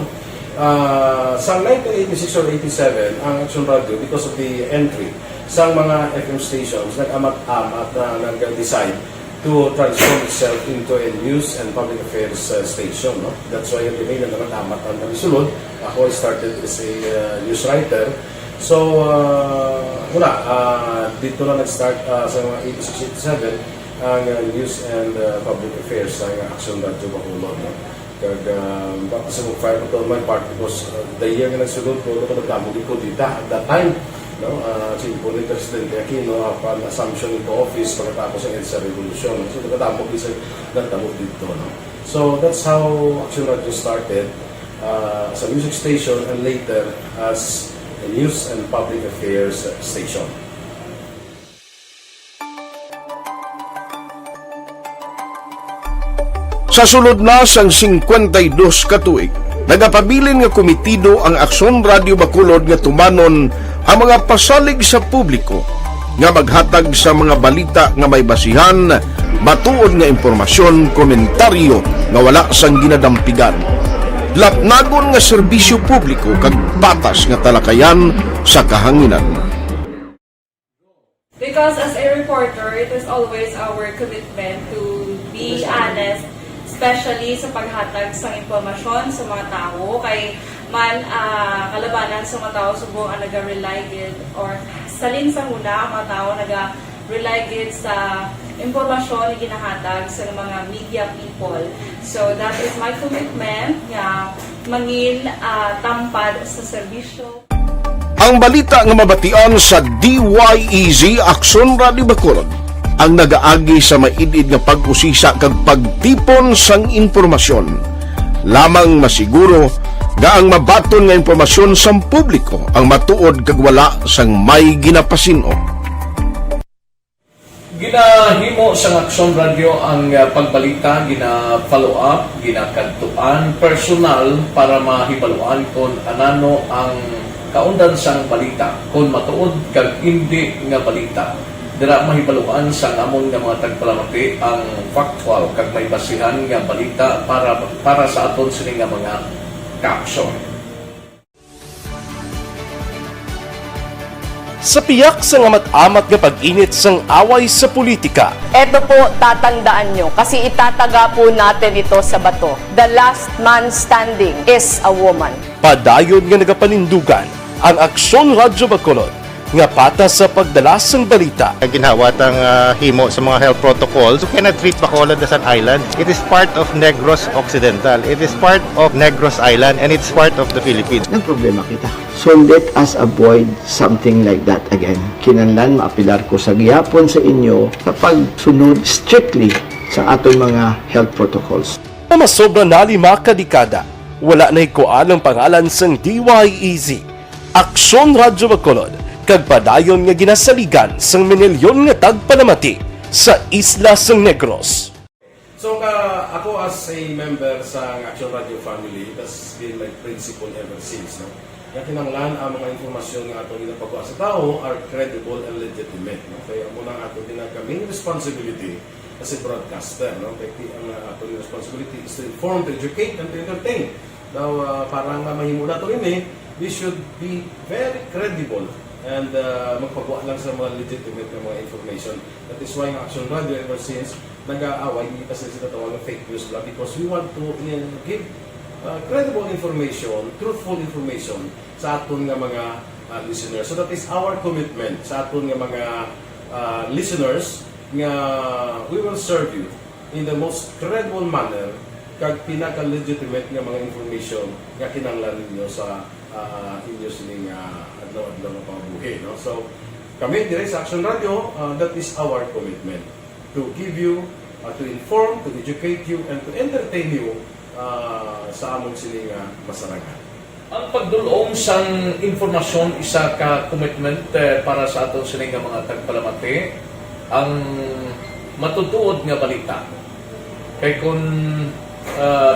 Speaker 7: sa 1986 or 87, ang Aksyon Radio, because of the entry sa mga FM stations, nag-amat-amat na nag-decide to transform itself into a news and public affairs station. No? That's why yung dinay na naman-amat ang nalisulod. Ako, I started as a news writer. So, dito na nag-start sa mga 86-87 ang news and public affairs sa Aksyon Radio Bacolod. No? Kasi mag-fire ko my part because the year na nagsulod ko, nagdamog ko dito at that time. No, simple ni Presidente Aquino upon assumption into office pagkatapos ng EDSA Revolution. So, nagdamog dito. No? So, that's how Aksyon Radio started as a music station and later as a news and public affairs station.
Speaker 3: Sa sulod na sang 52 ka tuig, nagapabilin nga komitido ang Aksyon Radio Bacolod nga tumanon ang mga pasalig sa publiko nga maghatag sa mga balita nga may basihan, matuod nga impormasyon, komentaryo nga wala sang ginadampigan. Lapnagon nga serbisyo publiko kag patas nga talakayan sa kahanginan.
Speaker 20: Because as a reporter, it is always our commitment to be honest, especially sa paghatag sa impormasyon sa mga tao, kay man kalabanan sa mga tao subong ang naga-rely gid or salin sa muna ang mga tao naga-rely gid sa impormasyon na ginahatag sa mga media people. So that is my commitment nga mangin tampad sa serbisyo.
Speaker 3: Ang balita nga mabatian sa DYEZ Aksyon Radio Bacolod ang nagaagi sa maidid nga pag-usisa kag pagtipon sang impormasyon. Lamang masiguro nga ang mabaton nga impormasyon sang publiko ang matuod kag wala sang may ginapasino.
Speaker 8: Ginahimo sa Aksyon Radio ang pagbalita, gina-follow up, ginakadtuan personal para mahibaluan kung anano ang kaundan sang balita, kung matuod kag hindi nga balita. Dira mahibaluan sa amon nga mga tagpalamati ang factual kag may basihan nga balita para sa aton sini nga mga ka-aksyon.
Speaker 10: Sa piyak sa amat-amat nga pag-init sang away sa politika.
Speaker 14: Ito po, tatandaan nyo, kasi itataga po natin ito sa bato. The last man standing is a woman.
Speaker 10: Padayon nga nagapanindugan ang Aksyon Radio Bacolod nga patas sa pagdalas ng balita.
Speaker 15: Ginhawat ang himo sa mga health protocols. You cannot treat Bacolod as an island. It is part of Negros Occidental. It is part of Negros Island and it's part of the Philippines.
Speaker 16: Ang problema kita. So let us avoid something like that again. Kinahanglan maapilar ko sa gihapon sa inyo sa pagsunod strictly sa aton mga health protocols.
Speaker 10: Masobra na 5 kadekada, wala na ikuan ang pangalan sang DYEZ, Aksyon Radio Bacolod, kag padayon nga ginasaligan sang minilyon nga tagpanamati sa isla sang Negros.
Speaker 7: So ako as a member sa Aksyon Radio family, that's been my principle ever since. No? Nga kinanglan ang mga informasyon nga ato ginapagawa sa tao are credible and legitimate. No? Kaya muna ato ginagkaming responsibility as a broadcaster. No? Kaya ang ato responsibility is to inform, to educate, and to entertain. Now, parang mahimo na ito rin we should be very credible and magpagawa lang sa mga legitimate na mga information. That is why ang Aksyon Radio ever since nag-aaway kasi sila tawag ng fake news lang because we want to give credible information, truthful information sa aton nga mga listeners. So that is our commitment sa aton nga mga listeners nga we will serve you in the most credible manner kag pinaka-legitimate nga mga information nga kinahanglan ninyo sa inyo sining adlaw-adlaw nga pamumuhay. No? So, kami dire sa Aksyon Radio, that is our commitment to give you, to inform, to educate you, and to entertain you sa among sining masarangan.
Speaker 8: Ang pagdulong sang informasyon isa ka commitment para sa aton sining mga tagpalamati ang matutuod nga balita. Kay kung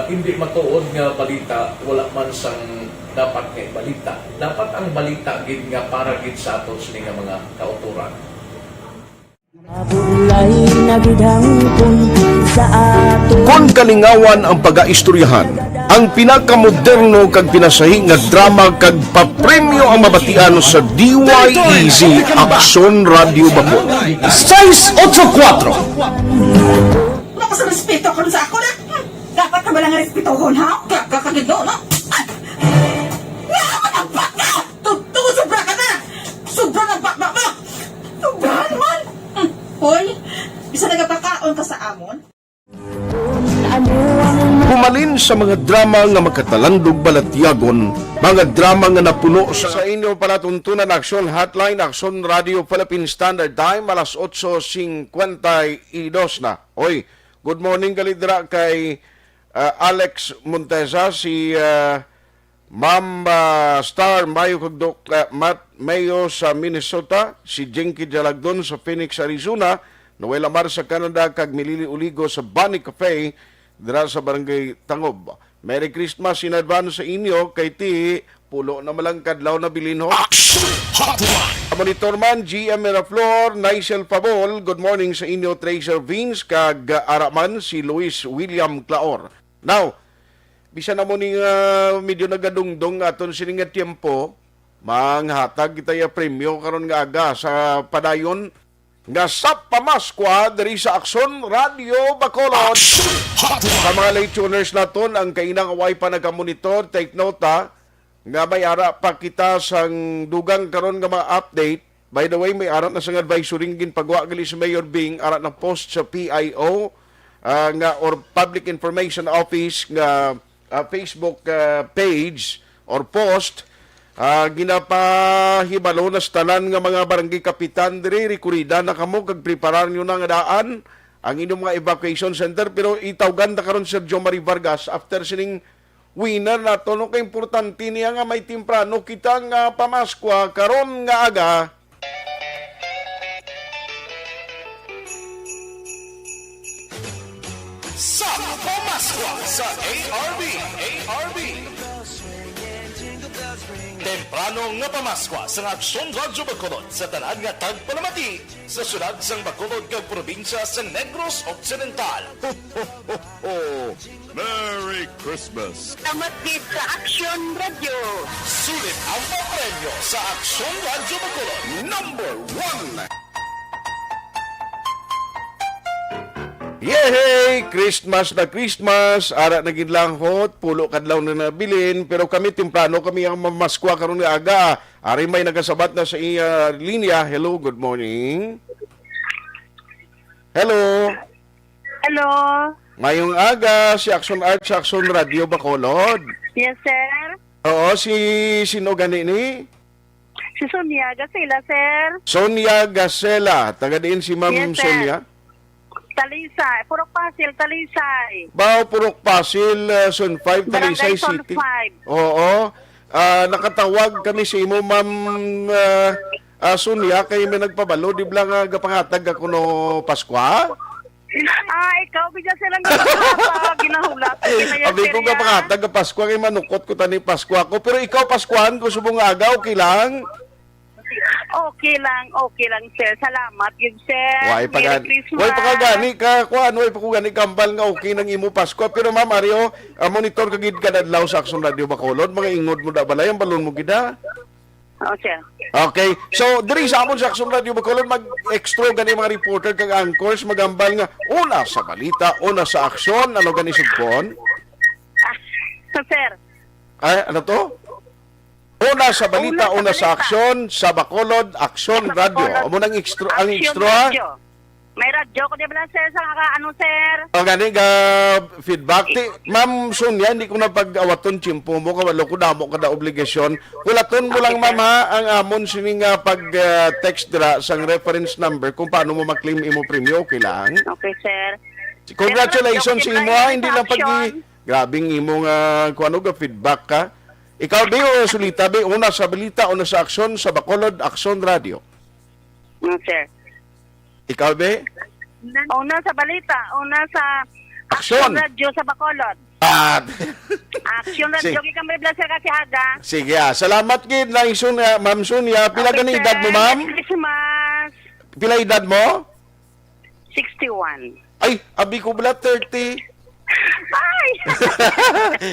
Speaker 8: hindi matuod nga balita, wala man sang dapat nga balita. Dapat ang balita gid nga para gid sa aton sini nga mga kauturan.
Speaker 3: Kung kalingawan ang pag-aistoryahan, ang pinakamoderno kag pinasahi nga drama kag papremyo ang mabatian sa DYEZ Aksyon Radio Bacol.
Speaker 8: 684
Speaker 2: Naku sa respeto ko sa ako na. Dapat ka ba lang respeto ko, ha? Kakagido, no? Naman ka! Tungkol sobra ka na! Sobra ng bakbak mo! Sobrahan man! Hoy, bisa nagapakaon ka sa amon?
Speaker 3: Pumalin sa mga drama nga makatalandog balatyagon, mga drama nga napuno sa inyo palatuntunan Aksyon Hotline, Aksyon Radio Philippine Standard Time, alas 8:52 na. Oy, good morning kalidra kay Alex Montesa, si Ma'am Star Mayo Kagdok, Matt Mayo sa Minnesota, si Jinky Jalagdon sa Phoenix, Arizona, Noel Amar sa Canada, kag Milili Uligo sa Bunny Cafe, dira sa Barangay Tangob. Merry Christmas in advance sa inyo, kay ti, pulo na malang kadlaw na bilin ho. Monitor man, GM Miraflor, Naisel Pabol, good morning sa inyo, Tracer Vince, kag Araman, si Luis William Claor. Now, bisa na mo ni medyo nagadungdong aton sining nga tiempo, manghatag kita ya premyo karon nga aga sa padayon nga sa pamaskwa diri sa Aksyon Radio Bacolod. Sa mga late tuners naton, ang kainang away pa nagkamonitor, take note nga may ara pa kita sang dugang karon nga mga update. By the way, may ara na sang advisory ginpagawa gali si Mayor Bing, ara na post sa PIO nga or Public Information Office nga Facebook page or post. Ginapahibalo na tanan nga mga barangay kapitan diri rekurida na kamo kag preparar nyo na nga daan ang inyong mga evacuation center, pero itawgan na karon Sir Jomari Vargas after sining winner nato no kay importante niya nga may timprano kita nga pamaskwa karon nga aga.
Speaker 1: Sa pamaskwa sa ARB. Temprano nga pamaskwa sa Aksyon Radio Bacolod sa tanan nga tagpalamati sa syudad sang Bacolod kag probinsya sa Negros Occidental. Ho, ho, ho, ho. Merry Christmas!
Speaker 18: Salamat din sa Aksyon Radio.
Speaker 1: Sulit ang papremyo sa Aksyon Radio Bacolod. Number 1!
Speaker 3: Yehey! Christmas na Christmas, ara na ginlanghot, pulo kadlaw na nabilin, pero kami temprano kami ang mamaskwa karon nga aga. Ari may nagasabat na sa iya linya. Hello, good morning. Hello.
Speaker 18: Hello.
Speaker 3: Ngayong aga, si Aksyon Art sa Aksyon Radio Bacolod.
Speaker 18: Yes, sir.
Speaker 3: Oo, sino gani ni?
Speaker 18: Si Sonia Gasela, sir.
Speaker 3: Sonia Gasela. Taga diin si Ma'am
Speaker 18: Yes, sir.
Speaker 3: Sonia.
Speaker 18: Talisay. Purok Pasil, Talisay.
Speaker 3: Bao Purok Pasil, Zone 5, Talisay
Speaker 18: Barangay Zone
Speaker 3: City.
Speaker 18: 5.
Speaker 3: Oo. Nakatawag kami sa imo, Ma'am Sonia, kayo may nagpabalo. Di ba nga gapangatag ako no Paskwa?
Speaker 18: Ikaw, bigyan silang ginahulat.
Speaker 3: Abi ko gapangatag Paskwa, kay manukot ko tani Paskwa ko. Pero ikaw, Paskwahan ko subong aga, okay lang?
Speaker 18: Okay lang, sir. Salamat, yun, sir.
Speaker 3: Way pagagani ka, kuan, way pagagani kambal nga okay nang imo Pasko. Pero Ma'am Mario, monitor ka gid kadadlaw sa Aksyon Radio Bacolod, mga ingod mo da balay ang balon mo gid ha.
Speaker 18: Okay.
Speaker 3: Okay. So, diri sa amon sa Aksyon Radio Bacolod, mag-extra gani mga reporter kag anchors magambal nga una sa balita, una sa aksyon, ano gani sugpon?
Speaker 18: Sir.
Speaker 3: Ay, ano to? Una sa balita, una sa aksyon, sa Bacolod, Aksyon Radio. Amo nang extra, ang extra.
Speaker 18: May radyo ko di ba sir sa sir?
Speaker 3: O gani feedback ti Ma'am Sonia, hindi ko na pag-awaton chimpo mo kawalo ko damo kada obligasyon. Kulaton mo lang ma'am ha, ang amon sining pag text dira sang reference number kung paano mo ma-claim imo premyo, okay lang.
Speaker 18: Okay, sir.
Speaker 3: Congratulations sa imo ha, hindi lang grabing imo nga kuno ga feedback ka. Ikaw di o sulita be, una sa balita, una sa aksyon, sa Bacolod, Aksyon Radio.
Speaker 18: Sir.
Speaker 3: Ikaw be?
Speaker 18: Una sa balita, una sa
Speaker 3: Aksyon
Speaker 18: Radio sa Bacolod. Aksyon Radio, kikang may blaser kasi haga.
Speaker 3: Sige salamat gid na Ma'am Sonia. Pila gani edad mo, ma'am?
Speaker 18: Christmas.
Speaker 3: Pila edad mo?
Speaker 18: 61.
Speaker 3: Ay, abi ko bala 30.
Speaker 18: Ay!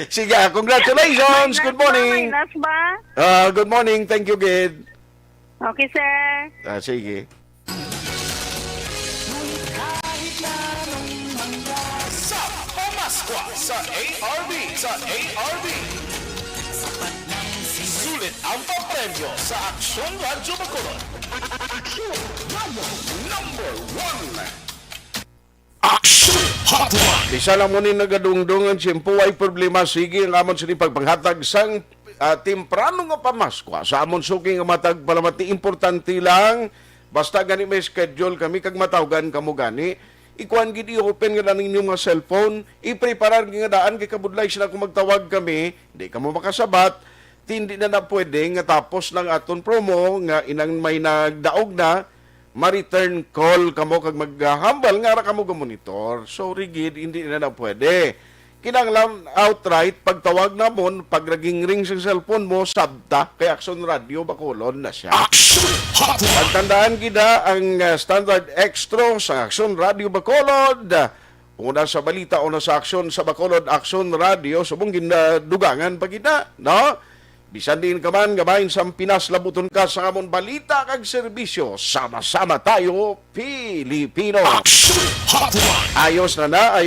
Speaker 3: Sige, congratulations. Good morning.
Speaker 18: Minus ba?
Speaker 3: Good morning. Thank you, Gid.
Speaker 18: Okay, sir.
Speaker 3: Sige.
Speaker 1: Sa Pamaskwa sa ARB. Sulit ang papremyo sa Aksyon Radyo Bacolod. Aksyon Radyo number 1. Aksyon Hotline.
Speaker 3: Bisa lang mo ni nagadungdungan siyempo ay problema. Sige ang amon sini pagpanghatag sang temprano nga pamaskwa. Sa amon suking nga matag palamati. Importante lang. Basta gani may schedule kami kag matawgan kamo gani. Ikuan gid i-open nga ninyo mga cellphone. I-preparar nga daan kay kabudlay sila kung magtawag kami. Di kamo makasabat. Hindi na pwede nga tapos lang aton promo nga inang may nagdaog na ma-return call kamo kag maghambal nga ra kamo ga-monitor. So rigid hindi na pwede. Kinahanglan outright pagtawag namon pag naging ring sa cellphone mo sabta kay Aksyon Radio Bacolod na siya.
Speaker 1: Aksyon Hotline.
Speaker 3: Pagtandaan gida ang standard extra sa Aksyon Radio Bacolod. Una sa balita, una sa aksyon sa Bacolod, Aksyon Radio, subong ginadugangan pa kita, no? Bisan din ka man, gamayin sa Pinas, labuton ka sa amon balita kag serbisyo. Sama-sama tayo, Pilipino. Ayos na.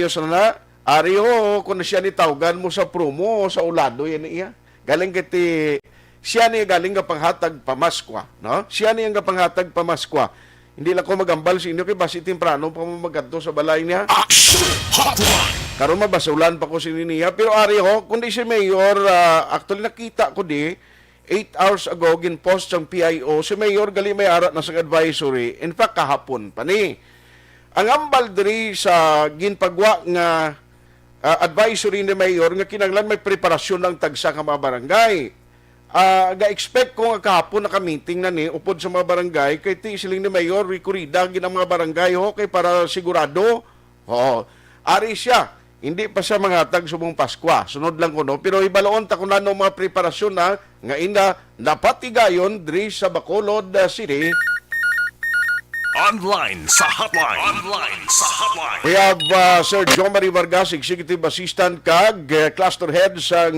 Speaker 3: Ariho, kung siya ni tawgan mo sa promo, sa ulado, yan iya. Galing kiti, siya niya galing ka panghatag pamaskwa, no? Siya niya nga panghatag pamaskwa. Hindi lang ko magambal sa inyo kay basi temprano pa mo magadto sa balay niya. Karon mabasulan pa ko si niya. Pero ari ho, kundi si Mayor, actually nakita ko 8 hours ago, gin-post ng PIO, si Mayor gali may arat na sa advisory. In fact, kahapon pa ni. Ang ambal diri sa ginpagwa nga advisory ni Mayor, nga kinanglan may preparasyon ng tagsa ka mga barangay. Ga-expect ko nga kahapon naka-meeting na ni upod sa mga barangay kay ti siling ni Mayor rekurida ginang mga barangay ho kay para sigurado. Ari siya. Hindi pa siya mangatag subong Paskwa. Sunod lang ko no. Pero ibalaon ta kuno mga preparasyon na nga ina napatigayon diri sa Bacolod City.
Speaker 1: Online sa hotline.
Speaker 3: We have Sir John Marie Vargas, Executive Assistant kag Cluster Head sa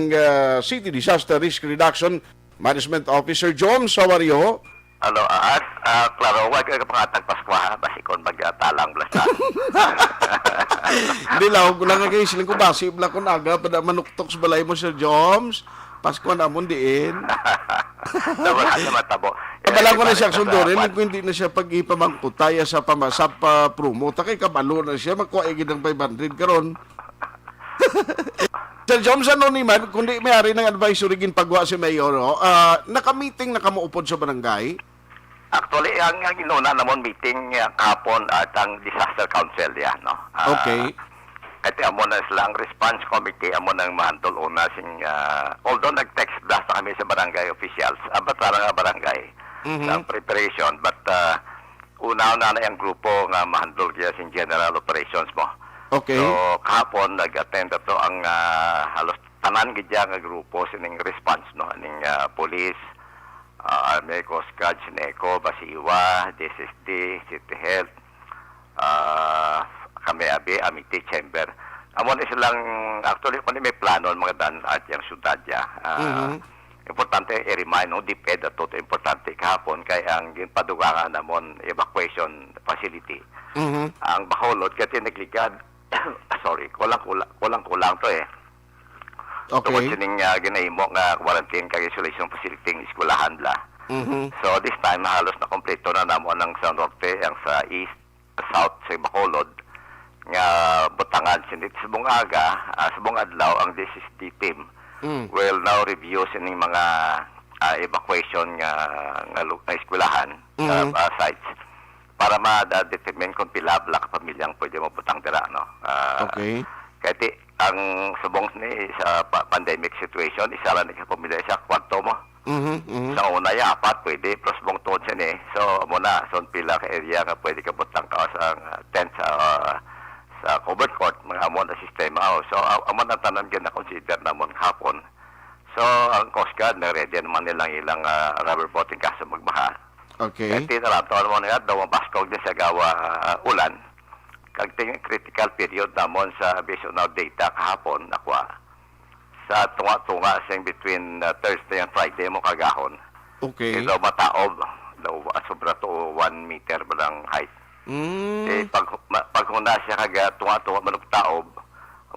Speaker 3: City Disaster Risk Reduction Management Officer. John, how are you?
Speaker 4: Hello, klaro, wag ka pangatag Paskwa, basikon magtalang blasta.
Speaker 3: Hindi lang, kulang nga kayo silang ko basi, bla ko naga, pada manuktok sa balay mo, Sir Joms. Paskwa na mo diin.
Speaker 4: Wala na matabo.
Speaker 3: Kabalang ko na siya sundurin, kung hindi na siya pag-ipamangkutaya sa promo, takay kabalo na siya, magkuhaigid ng 500 karon. Sir Joms, ano ni man, kundi may-ari ng advisory ginpagwa si Mayor, naka-meeting na kamuupod sa barangay?
Speaker 4: Actually, ang inuna namon meeting kahapon at ang Disaster Council yan, no?
Speaker 3: Okay.
Speaker 4: Kasi amo na silang response committee, amo nang mahandol una sing, although nag-text blast kami sa barangay officials, abat parang barangay, sa preparation, but una-una na yung grupo nga mahandol kaya sing general operations mo.
Speaker 3: Okay.
Speaker 4: So, kahapon, nag-attend ito ang halos tanan gidya nga grupo sining response, no? Aning police, Army, Coast Guard, Sineco, Basiwa, DSSD, City Health, kami Amity Chamber. Amon silang, actually, kung may plano mga dan at yung syudad ya. Importante, i-remind, no? DepEd at toto importante kahapon kaya ang padugangan namon evacuation facility. Ang Bacolod, kasi nagligad, sorry, kulang to eh.
Speaker 3: Okay.
Speaker 4: Tungkol sining ginahimo nga quarantine kag isolation facility ng eskwelahan la. So this time halos na kompleto na namo ang sa norte, ang sa east, south sa Bacolod nga butangan sinit sa bungaga, sa bungadlaw ang DSSD team will now review sining mga evacuation nga eskwelahan sites para ma-determine kung pila ka pamilyang pwede mabutang dira, no?
Speaker 3: Okay.
Speaker 4: Kaya ang subong ni sa pandemic situation, isa lang ni pamilya sa kwarto mo. Sa una ya, apat pwede, plus bong tuod siya ni. So, muna, son pila ka area nga pwede ka butang ka sa tent sa covered court, mga amon na sistema. So, amon na tanan na consider namon hapon. So, ang Coast Guard na ready naman nilang ilang rubber boating kaso magbaha.
Speaker 3: Okay.
Speaker 4: Kaya tinarap, tawag mo na yan, daw ang baskog din sa gawa ulan. kag ting critical period namon sa based on our data kahapon nakuha sa tunga-tunga sing between Thursday and Friday mo kagahon.
Speaker 3: Okay.
Speaker 4: Daw mataob, daw sobra to 1 meter balang height. Pag huna siya kaga tunga-tunga manong taob,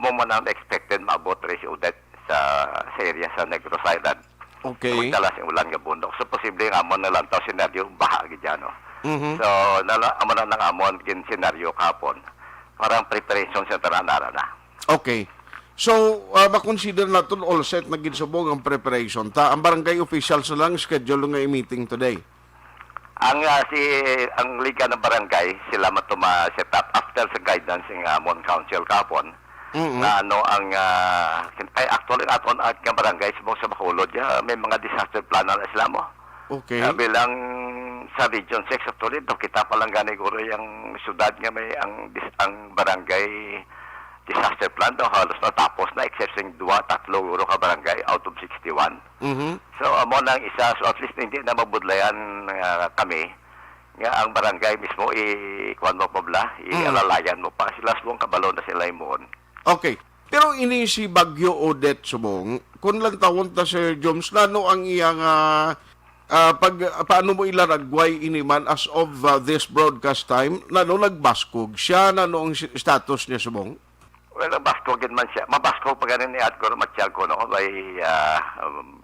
Speaker 4: mo man ang expected maabot rin si Udet sa area sa Negros Island.
Speaker 3: Okay.
Speaker 4: Magdala sing ulan nga bundok. So posible nga amon na lang taw senaryo baha gid no. So amon na ng amon gin senaryo kahapon. Parang preparation sa taranara na.
Speaker 3: Okay. So, makonsider natin all set na ginsubong ang preparation. Ang barangay officials lang schedule nga i-meeting today.
Speaker 4: Ang liga ng barangay sila set up after sa guidance ng Mon Council kapon. Na ano ang actually aton at ng barangay sa Bacolod may mga disaster plan na sila mo.
Speaker 3: Okay.
Speaker 4: Bilang sa Region 6 actually kita pa lang gani guro yung syudad nga may ang barangay disaster plan daw halos natapos na except sing 2-3 euro ka barangay out of 61. So amo nang isa so at least hindi na mabudlayan kami nga ang barangay mismo kuan mo pa bla ialalayan mo pa sila subong kabalo na sila imon.
Speaker 3: Okay. Pero ini si Bagyo Odette subong kun lang tawon ta Sir Joms nano ang iyang paano mo ilaragway ini man as of this broadcast time nano nagbaskog siya nano ang status niya subong?
Speaker 4: Well, mabaskog man siya. Mabaskog pa ganin ni Adgor Matyal ko, no?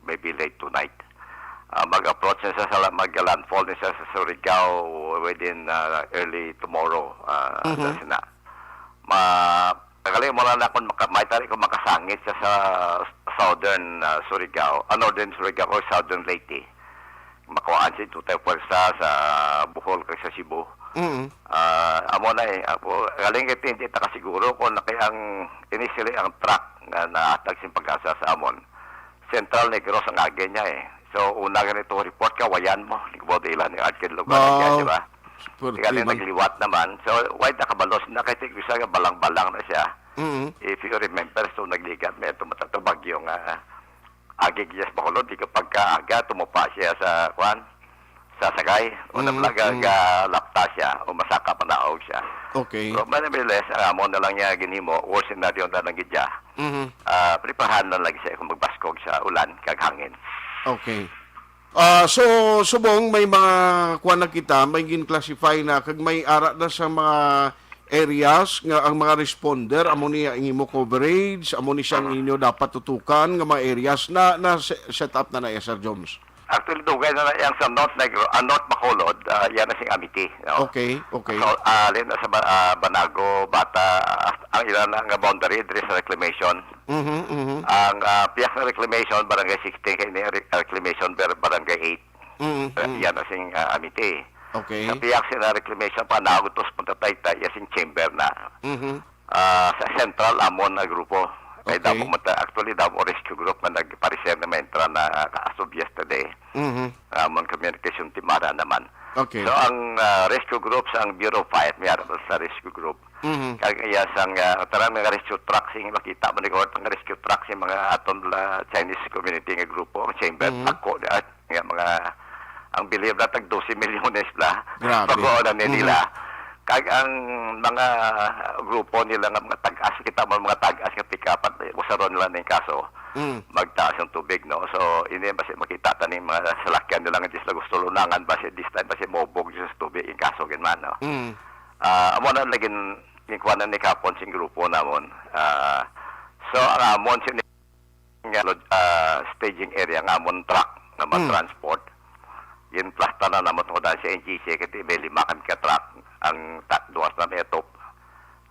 Speaker 4: Maybe late tonight. Mag-approach niya sa mag-landfall niya sa Surigao within early tomorrow. Tagali mo lang ako, may tari ko makasangit siya sa southern Surigao, northern Surigao or southern Leyte. Makuhaan siya tutay pwersa sa Bohol kay sa Cebu. Amo na galing ito hindi nakasiguro kung nakayang initially ang truck na naatag sin pag-asa sa Amon. Central Negros ang age niya So una ganito report ka wayan mo. Ligbo de ilan yung adkin lugar niya, di ba? Galing nagliwat naman. So wide nakabalos na kay tigisa nga balang-balang na siya. If you remember so nagligat may tumatatubag yung agig yes Bacolod di kapag aga tumupa siya sa sasakay o nablaga lapta siya o masaka panaog siya.
Speaker 3: Okay.
Speaker 4: So, manabiles, ang amon na lang niya ginimo, worst scenario na lang gidya. Preparahan na lang siya kung magbaskog sa ulan, kaghangin.
Speaker 3: Okay. So, subong, may mga kuha na kita, may gin-classify na, kag may ara na sa mga areas nga ang mga responder, amo niya ang imo coverage, amo ni siyang inyo dapat tutukan nga mga areas na set up na Sir Jones.
Speaker 4: Actually, dugay na yang sa North Bacolod, yan na sing Amity. No?
Speaker 3: Okay.
Speaker 4: So, alin na sa Banago, Bata, ang ilan nga boundary, there is reclamation. Ang piyak na reclamation, barangay 16, kaya na reclamation, barangay 8. Yan na sing Amity.
Speaker 3: Okay.
Speaker 4: Sa piyak sila reclamation, Panagutos, Punta Taytay, yan sing chamber na. Sa Central, Amon na grupo. Kaya actually damo rescue group na nagpareser na mentra na as of yesterday. Amon communication team ara naman.
Speaker 3: Okay.
Speaker 4: So ang rescue group sa ang Bureau of Fire may ara sa rescue group. Kaya sang tarang nga rescue truck sing makita mo ni ko ang rescue truck sing mga aton Chinese community nga grupo, chamber ako nga mga ang believe na tag 12 milyones la. Pag-oonan nila. Kag ang mga grupo nila nga mga tag-as kita mo mga tag-as nga pikapat usaron nila ning kaso magtaas ang tubig no so ini basi makita tani mga salakyan nila nga disla gusto lunangan basi this time basi mobog sa tubig in kaso ganman no amo na lagin kuanan ni kapon sing grupo namon so ang amon sin staging area nga amon truck na transport yin plasta na naman ko dahil sa NGC kasi may 5 ka truck ang duwas na metop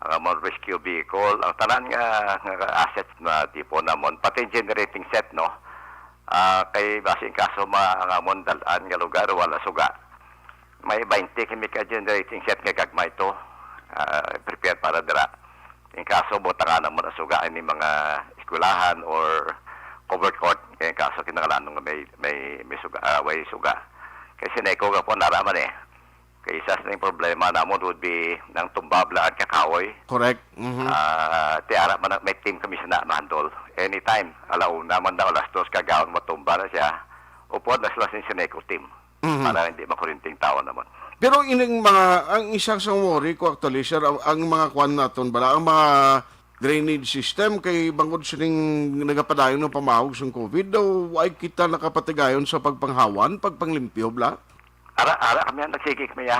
Speaker 4: ang amon rescue vehicle ang tanan nga assets na tipo namon pati generating set no kay basing kaso ang amon dalan nga lugar wala suga may 20 kami ka generating set nga gagmay to prepare para dira in kaso botanga naman ang suga ni mga eskwelahan or covered court kay kaso kinahanglan nga may suga way suga kasi neko ka po naraman kaya isa sa problema namon would be ng tumbabla at kakaway.
Speaker 3: Correct.
Speaker 4: Tiara man may team kami sa na-handle. Anytime, alauna man daw, alas 2 kagawang matumba na siya, upod na sila sin Sineco team. Para hindi makurinting tao naman.
Speaker 3: Pero ining mga, ang isang sa worry ko actually, sir, ang mga kwan naton bala, ang mga drainage system kay bangod sining nagapadayon ng pamahog sa COVID daw ay kita nakapatigayon sa pagpanghawan, pagpanglimpyo bla.
Speaker 4: Ara kami nagsigi kami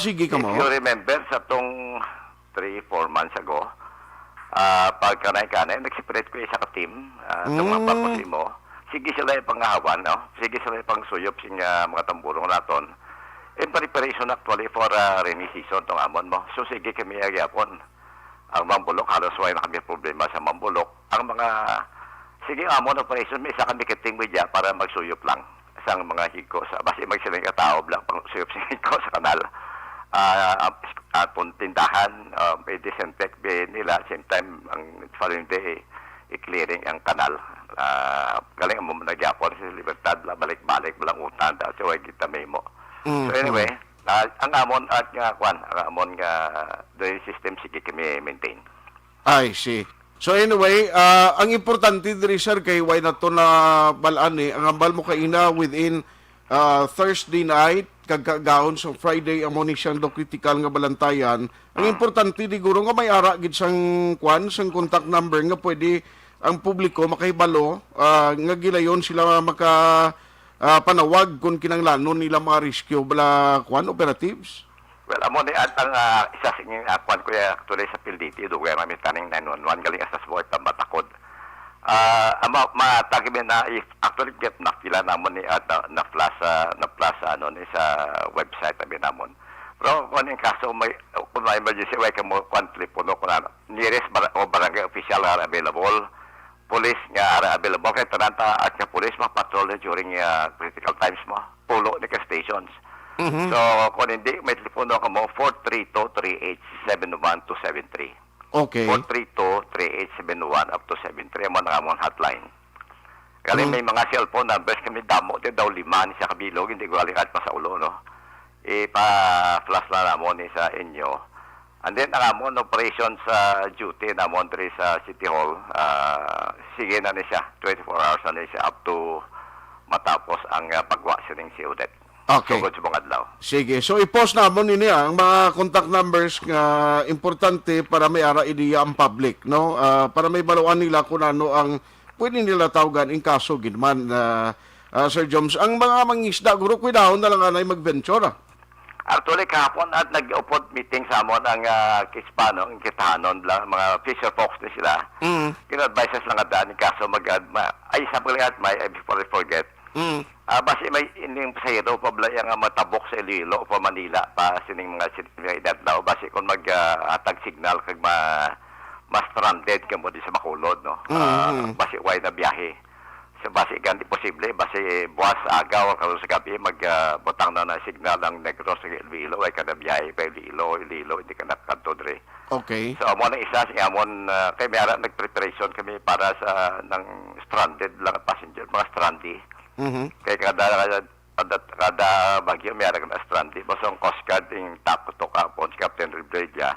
Speaker 3: Sige ka mo.
Speaker 4: If you remember sa tong 3-4 months ago, pag kanay-kanay, nagsipirit ko isa ka team, itong mga papasi mo, sige sila yung panghawan, no? Sige sila yung pangsuyop sa mga tamburong naton. In preparation actually for rainy season tong amon mo. So sige kami agyapon. Ang Mambulok, halos wala na kami problema sa Mambulok. Ang mga, sige amon operation, may isa kami kiting media para magsuyop lang sa mga hiko. Basi magsilang katao lang pang suyop sa hiko sa kanal. Tindahan, may disinfect nila. Same time, ang following day, i-clearing ang kanal. Galing mo nagyapon sa Libertad, balik-balik, walang utang, dahil wag kita memo. So anyway, ang amon at ang amon nga drainage system sige kami maintain.
Speaker 3: I see. So anyway, ang importante diri sir kay why na to na balaan ang ambal mo kaina within Thursday night kagagaon sa Friday amo ni siyang do critical nga balantayan. Ang importante diguro nga may ara gid sang kwan sang contact number nga pwede ang publiko makahibalo nga gilayon sila maka panawag kung kinanglanon nila mga rescue bala kwan operatives.
Speaker 4: Well, amo ni at ang isa sa inyong kwan ko actually sa PLDT dugo namin taning 911 galing asas boy pambatakod. Matagi na actually get nakila namon ni at na plaza ano ni sa website namin namon. Pero kung yung kaso may kung may emergency way kamo kwan telepono kung nearest barangay official are available. Police nga are available kay tananta at nga police patrol during critical times mo. Pulo ni ka stations. So kung hindi may telepono ka mo 432-3871-273.
Speaker 3: Okay.
Speaker 4: 432-3871 up to 73 mo na among hotline. Galing may mga cellphone numbers kami damo di daw 5 ni sa kabilog hindi ko alikat pa sa ulo no. Ipa-flash na namon ni sa inyo. And then ang amon operation sa duty namon diri sa City Hall sige na ni siya 24 hours na ni siya up to matapos ang pagwa sining ciudad.
Speaker 3: Okay.
Speaker 4: So, good sa mga adlaw.
Speaker 3: Sige. So, i-post namon nini ang mga contact numbers nga importante para may ara ideya ang public, no? Para may baluan nila kung ano ang pwede nila tawagan in kaso ginman. Sir Joms, ang mga mangisda, guro, kuidahon na lang anay mag-venture,
Speaker 4: Actually, kahapon at nag-upod meeting sa amon ang Kispano, ang Kitahanon, mga fisher folks na sila. Kina-advises lang at daan ni kaso ay sabi lang at may, before I forget, basi may ining pasahero pa yung matabok sa Iloilo pa Manila pa sining mga edad daw basi kung mag-atag signal kag ma-stranded ka mo di sa Bacolod no basi way na biyahe so basi ganti posible basi buwas agaw karon sa gabi magbutang na signal ang Negros sa Iloilo ay kada biyahe pa Iloilo hindi ka nakadto dre.
Speaker 3: Okay.
Speaker 4: So amo na isa sa amon kay mayara nag-preparation kami para sa ng stranded lang passenger mga stranded. Kaya kada bagyo may arag na stranded. Basta ang Coast Guard yung top to kapon si Captain Ribredia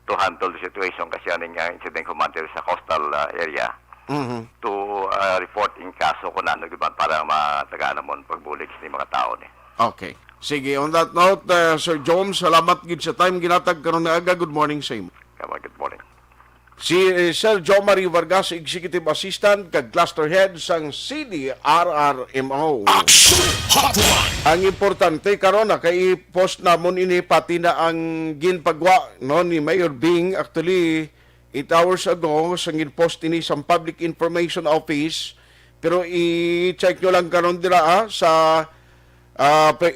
Speaker 4: to handle the situation kasi aning incident commander sa coastal area to report in kaso kung ano giban para matagaan mo pagbulig sa mga tao ni.
Speaker 3: Okay. Sige, on that note, Sir Joms, salamat gid sa time ginatag karon na aga. Good morning sa imo.
Speaker 4: Good morning.
Speaker 3: Si Sir Jo Marie Vargas, Executive Assistant kag Cluster Head sang CDRRMO. Aksyon Hotline. Ang importante karon na kay post namon ini pati na ang ginpagwa no ni Mayor Bing actually 8 hours ago sang ginpost ini sa Public Information Office pero i-check nyo lang karon dira sa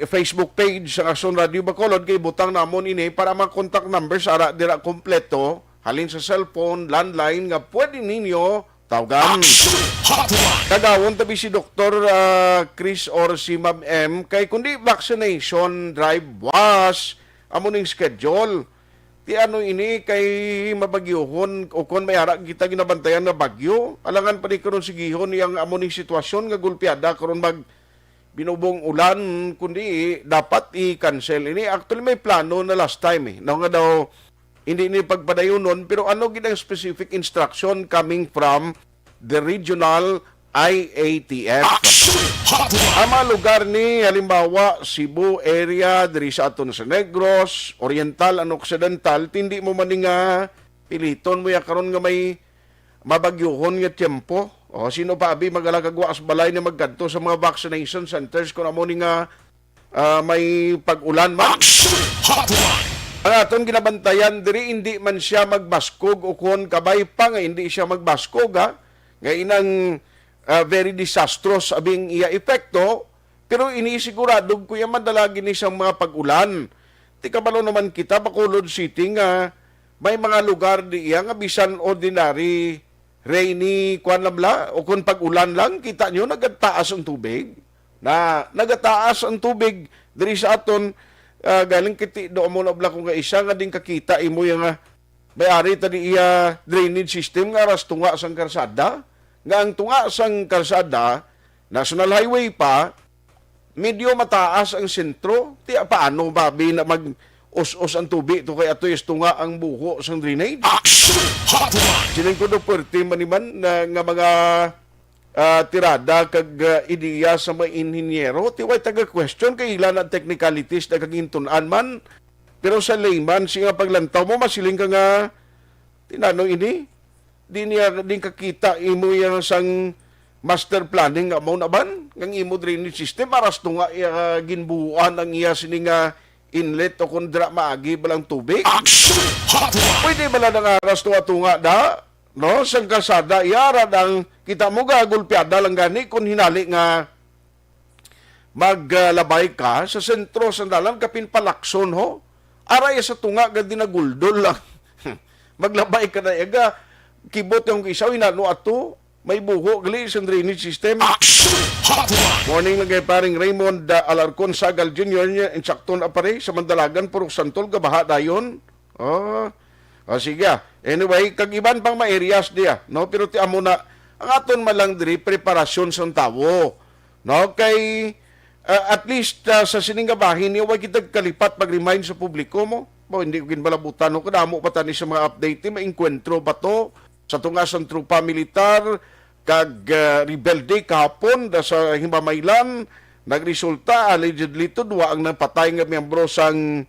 Speaker 3: Facebook page sa Aksyon Radio Bacolod kay butang namon ini para ma-contact numbers ara dira kompleto. Halin sa cellphone, landline, nga pwede ninyo tawagan. Kagawon tabi si Dr. Chris or si Ma'am M, kay kundi vaccination drive was, amo ning schedule. Ti ano ini, kay mabagyohon, o kung may harap kita ginabantayan na bagyo, alangan pa ni karon sigihon yung amo ning sitwasyon nga gulpiada, karon mag binubong ulan, kundi dapat i-cancel. Ini actually may plano na last time na nga daw, hindi ni pagpadayon nun, pero ano ginang specific instruction coming from the regional IATF. Ang mga lugar ni halimbawa Cebu area diri sa aton sa Negros, Oriental and Occidental, tindi mo man nga piliton mo ya karon nga may mabagyuhon nga tiempo. O sino pa abi magalagagwa as balay na maggadto sa mga vaccination centers kung amo ni nga may pag-ulan man. Ang aton ginabantayan diri hindi man siya magbaskog o kon kabay pa nga hindi siya magbaskog ha. Nga inang very disastrous abing iya epekto, pero inisigurado ko yung madalagi ni siyang mga pag-ulan. Ti kabalo naman kita, Bacolod City nga, may mga lugar di iya nga bisan ordinary rainy kuan lamla o kung pag-ulan lang, kita nyo nagataas ang tubig. Nagataas ang tubig diri sa aton, galing kiti do mo na bla kung nga isa nga din kakita imo yung may-ari tadi iya drainage system nga aras tunga sang karsada. Nga ang tunga sang kalsada, National Highway pa, medyo mataas ang sentro. Tiya paano babi na mag-us-us ang tubig to kaya ito is tunga ang buho sang drainage? Sining ko do puwerte maniman nga mga tirada kag ideya sa mga inhinyero. Tiway taga-question kay ilan ang technicalities na kagintunan man. Pero sa layman, siya paglantaw mo, masiling ka nga tinano ini. Di niya din kakita imo yang sang master planning nga mo na ban ng imo drainage system aras tunga ginbuuan ang iya sininga inlet o kundra maagi balang tubig. Pwede bala ng aras tunga da no sang kalsada yara ang kita mo gagulpiada lang gani kung hinali nga maglabay ka sa sentro sandalan kapin palakson ho aray sa tunga gadi na guldol lang maglabay ka na yaga kibot yung isaw, inano ato, may buho, gali sa drainage system. Morning lagay paring Raymond Alarcon Sagal Jr. niya, insakton apare, sa Mandalagan, Purok Santol, gabaha dayon. Sige. Anyway, kag-iban pang ma-areas diya, no? Pero ti amo na, ang aton malang diri, preparasyon sa tawo. No? Kay, at least sa siningabahin niya, huwag kita kalipat pag-remind sa publiko mo. Hindi ko ginbalabutan, no? Kadamo pa tani sa mga update, may enkwentro ba to? Sa tungasang trupa militar, kag rebelde kahapon sa Himamaylan, nagresulta, allegedly to, duwa ang napatay nga miyembro sang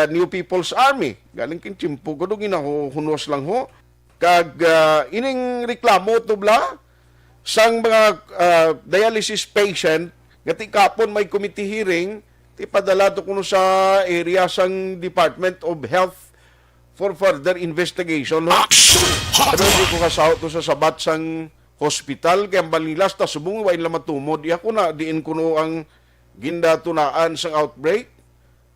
Speaker 3: New People's Army. Galing kinchimpo ko, doon ginahunos lang ho. Kag ining reklamo to bla, sang mga dialysis patient, nga ti kahapon may committee hearing, ti padala to kuno sa area sang Department of Health for further investigation. No? Pero hindi ko kasaot to sa sabat sang hospital, kaya balilas, ta subong wain lang matumod. Iya ko na, diin ko no ang gindatunaan sang outbreak.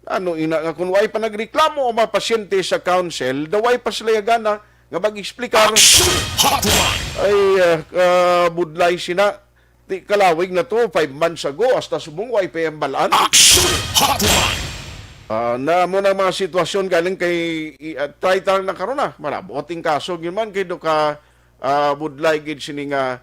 Speaker 3: Ano, ina nga, kung way pa nagreklamo o mga pasyente sa council, daway pa sila gana, nga mag-explikar, ay, budlay sina, di kalawig na to, 5 months ago, hasta subong way pa yung balaan. Na mo ng mga sitwasyon galing kay try tarang na karon na maraboting kaso yun man kay do ka budlay gid sini nga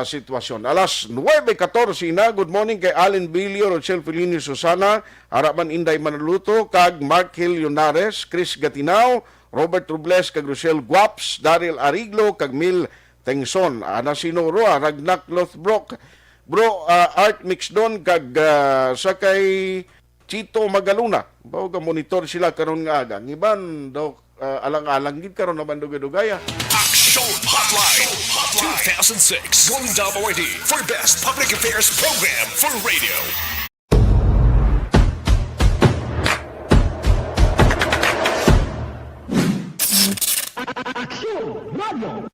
Speaker 3: sitwasyon. Alas 9:14 na. Good morning kay Allen Bilio, Rochelle Felini Susana, Araman Inday Manaluto, kag Mark Hill Yonares, Chris Gatinao, Robert Robles, kag Rochelle Guaps, Daryl Ariglo, kag Mil Tengson, Ana Sinoro, Ragnak Lothbrook, Bro Art Mixdon, kag sakay Chito Magaluna. Bawo ka monitor sila karon nga aga. Iban daw alang-alang gid karon naman dugay-dugaya.
Speaker 1: Aksyon Hotline 2006 Golden Dome Award for Best Public Affairs Program for Radio.
Speaker 8: Aksyon Radio.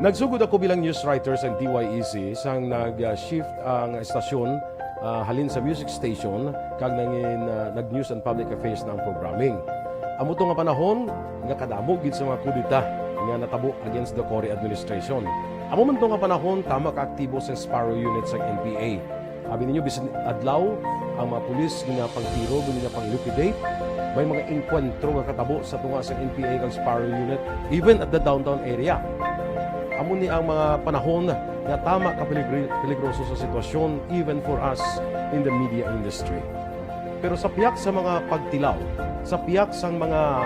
Speaker 7: Nagsugod ako bilang news writer sa TYEC sang nag-shift ang estasyon halin sa music station kag nangin nag-news and public affairs na ang programming. Amo to nga panahon nga kadamo gid sa mga kudita nga natabo against the Cory administration. Amo man to nga panahon tama ka aktibo sa Sparrow unit sa NPA. Abi ninyo bisan adlaw ang mga pulis nga pangtiro nga pang-liquidate. May mga enkwentro nga katabo sa tunga sa NPA kag Sparrow unit even at the downtown area. Amo ni ang mga panahon na tama ka peligroso sa sitwasyon even for us in the media industry. Pero sa piyak sa mga pagtilaw, sa piyak sa mga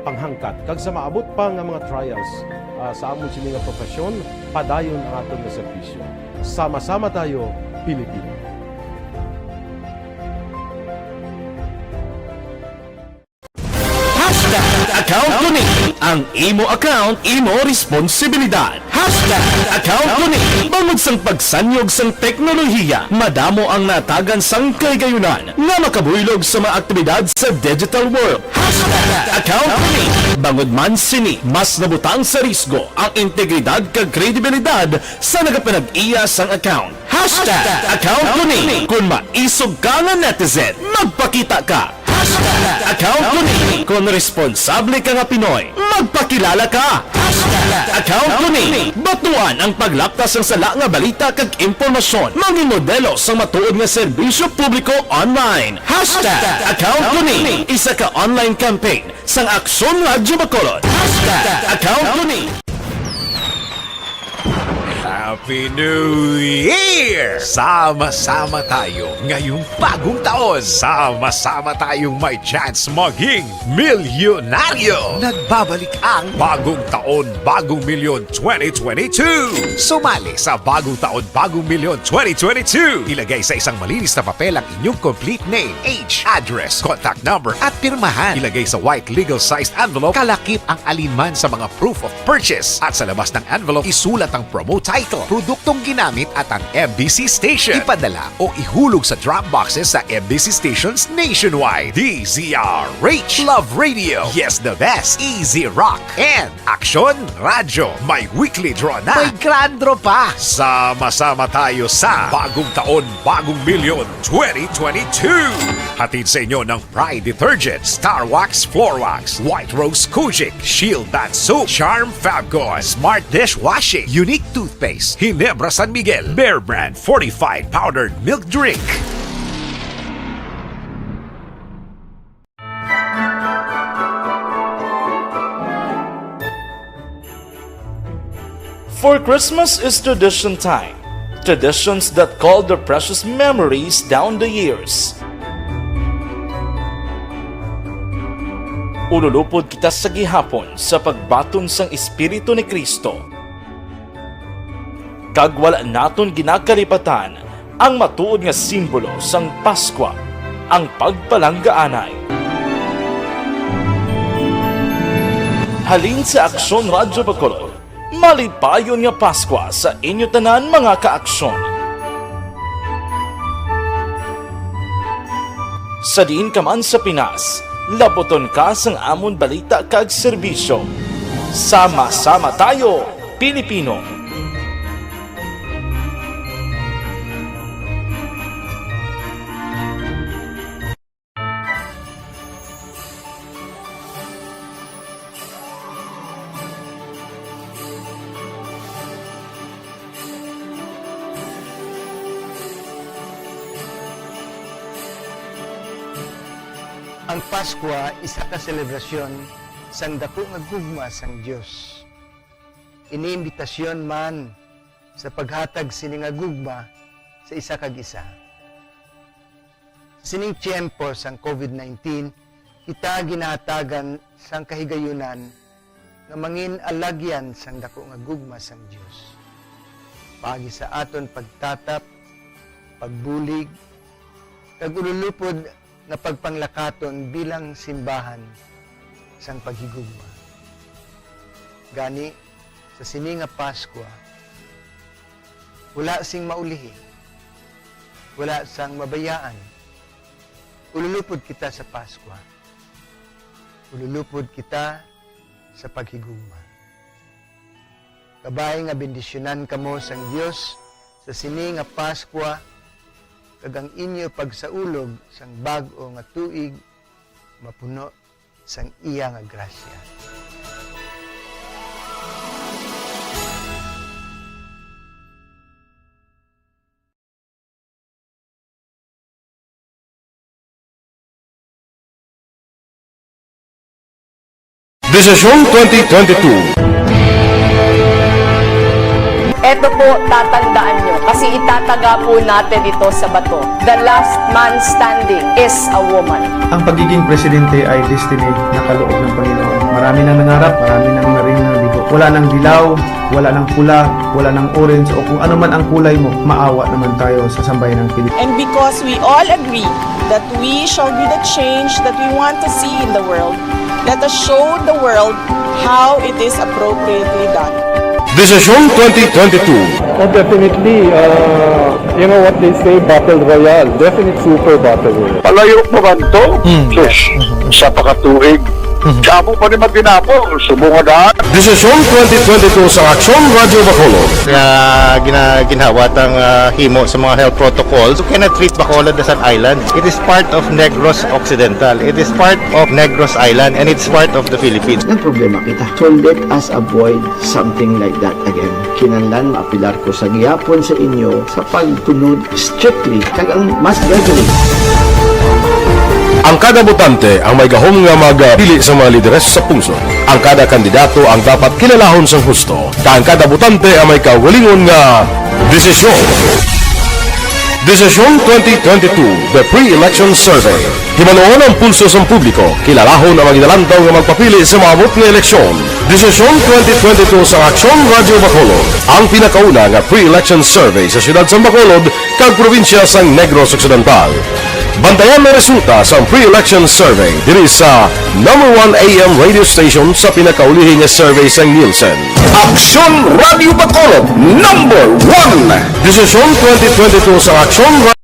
Speaker 7: panghangkat, kag sa maabot pa nga mga trials sa amon sini nga profesyon, padayon ang aton nga serbisyo. Sama-sama tayo, Pilipino.
Speaker 8: Account ko ni ang imo account, imo responsibilidad. Account ko ni bangod sang pagsanyog sang teknolohiya, madamo ang natagan sang kaygayunan nga makabuylog sa mga aktibidad sa digital world. Account ko ni bangod man sini mas nabutang sa risgo ang integridad kag kredibilidad sa nagapanag-iya sang account. Account ko ni kung maisog ka nga netizen, magpakita ka. Account ko ni kung responsable ka nga Pinoy, magpakilala ka. Account ko ni batuan ang paglaptas ng sala nga balita kag impormasyon, maging modelo sa matuod nga serbisyo publiko online. Account ko ni isa ka online campaign sang Aksyon Radyo Bacolod. Account ko ni
Speaker 9: Happy New Year! Sama-sama tayo ngayong bagong taon. Sama-sama tayong may chance maging milyonaryo. Nagbabalik ang Bagong Taon, Bagong Milyon 2022. Sumali sa Bagong Taon, Bagong Milyon 2022. Ilagay sa isang malinis na papel ang inyong complete name, age, address, contact number at pirmahan. Ilagay sa white legal-sized envelope, kalakip ang alinman sa mga proof of purchase. At sa labas ng envelope, isulat ang promo title, produktong ginamit at ang MBC station. Ipadala o ihulog sa drop boxes sa MBC stations nationwide. DZRH, Love Radio, Yes the Best, Easy Rock, and Aksyon Radyo. May weekly draw na. May grand draw pa. Sama-sama tayo sa Bagong Taon, Bagong Milyon 2022. Hatid sa inyo ng Pride Detergent, Star Wax Floor Wax, White Rose Kojic, Shield Bath Soap, Charm Fabcon, Smart Dishwashing, Unique Toothpaste, Ginebra San Miguel, Bear Brand Fortified Powdered Milk Drink.
Speaker 8: For Christmas is tradition time. Traditions that call the precious memories down the years. Ululupod kita sa gihapon sa pagbaton sang Espiritu ni Kristo. Kag wala naton ginakalipatan ang matuod nga simbolo sang Paskwa, ang pagpalanggaanay. Halin sa Aksyon Radyo Bacolod, malipayon nga Paskwa sa inyo tanan mga kaaksyon. Sa diin ka man sa Pinas, laboton ka sang amon balita kag serbisyo. Sama-sama tayo, Pilipino.
Speaker 11: Ang Paskwa isa ka selebrasyon sang dako nga gugma sang Dios. Inimbitasyon man sa paghatag sini nga gugma sa isa kag isa. Sa sining tiyempo sang COVID-19, kita ginahatagan sang kahigayunan nga mangin alagyan sang dako nga gugma sang Dios. Pagi sa aton pagtatap, pagbulig, kag ululupod na pagpanglakaton bilang simbahan sang paghigugma. Gani, sa sini nga Paskwa, wala sing maulihi, wala sang mabayaan. Ululupod kita sa Paskwa. Ululupod kita sa paghigugma. Kabay nga bendisyonan kamo sang Dios sa sini nga Paskwa, kag ang inyo pagsaulog sang bag-o nga tuig mapuno sang iya nga grasya.
Speaker 8: Desisyon 2022.
Speaker 14: Ito po, tatandaan nyo, kasi itataga po natin ito sa bato. The last man standing is a woman.
Speaker 13: Ang pagiging presidente ay destiny na kaloob ng Panginoon. Marami nang nangarap, marami nang naring nabigo. Wala nang dilaw, wala nang pula, wala nang orange, o kung ano man ang kulay mo, maawa naman tayo sa sambayan ng Pilipinas.
Speaker 22: And because we all agree that we shall be the change that we want to see in the world, let us show the world how it is appropriately done.
Speaker 7: Desisyon 2022.
Speaker 23: Definitely, you know what they say, Battle Royale. Definitely super Battle Royale.
Speaker 24: Palayo mo ba ito? Sus, sa pakatuig. Kamo pa ni Magdinapo, subungadaan.
Speaker 7: Desisyon 2022 sa Aksyon Radio Bacolod.
Speaker 15: Kaya ginhawatang himo sa mga health protocols. You cannot treat Bacolod as an island. It is part of Negros Occidental. It is part of Negros Island and it's part of the Philippines.
Speaker 16: Ang problema kita. So let us avoid something like that again. Kinahanglan maapilar ko sa gihapon sa inyo sa pagtunod strictly kag ang mas gradually.
Speaker 7: Ang kada botante ang may gahom nga magpili sa mga lideres sa pungsod. Ang kada kandidato ang dapat kilalahon sa husto. Ang kada botante ang may kaugalingon nga desisyon. Desisyon 2022, the pre-election survey. Himanuon ang pulso sa publiko, kilalahon ang magidalantaw nga magpapili sa maabot nga eleksyon. Desisyon 2022 sa Aksyon Radio Bacolod, ang pinakauna nga pre-election survey sa siyudad sa Bacolod kag probinsya sa Negros Occidental. Bantayan na resulta sa pre-election survey diri sa #1 AM radio station sa pinakaulihing nga survey sa Nielsen. Aksyon Radio Bacolod, #1. Desisyon 2022 sa Aksyon Radio.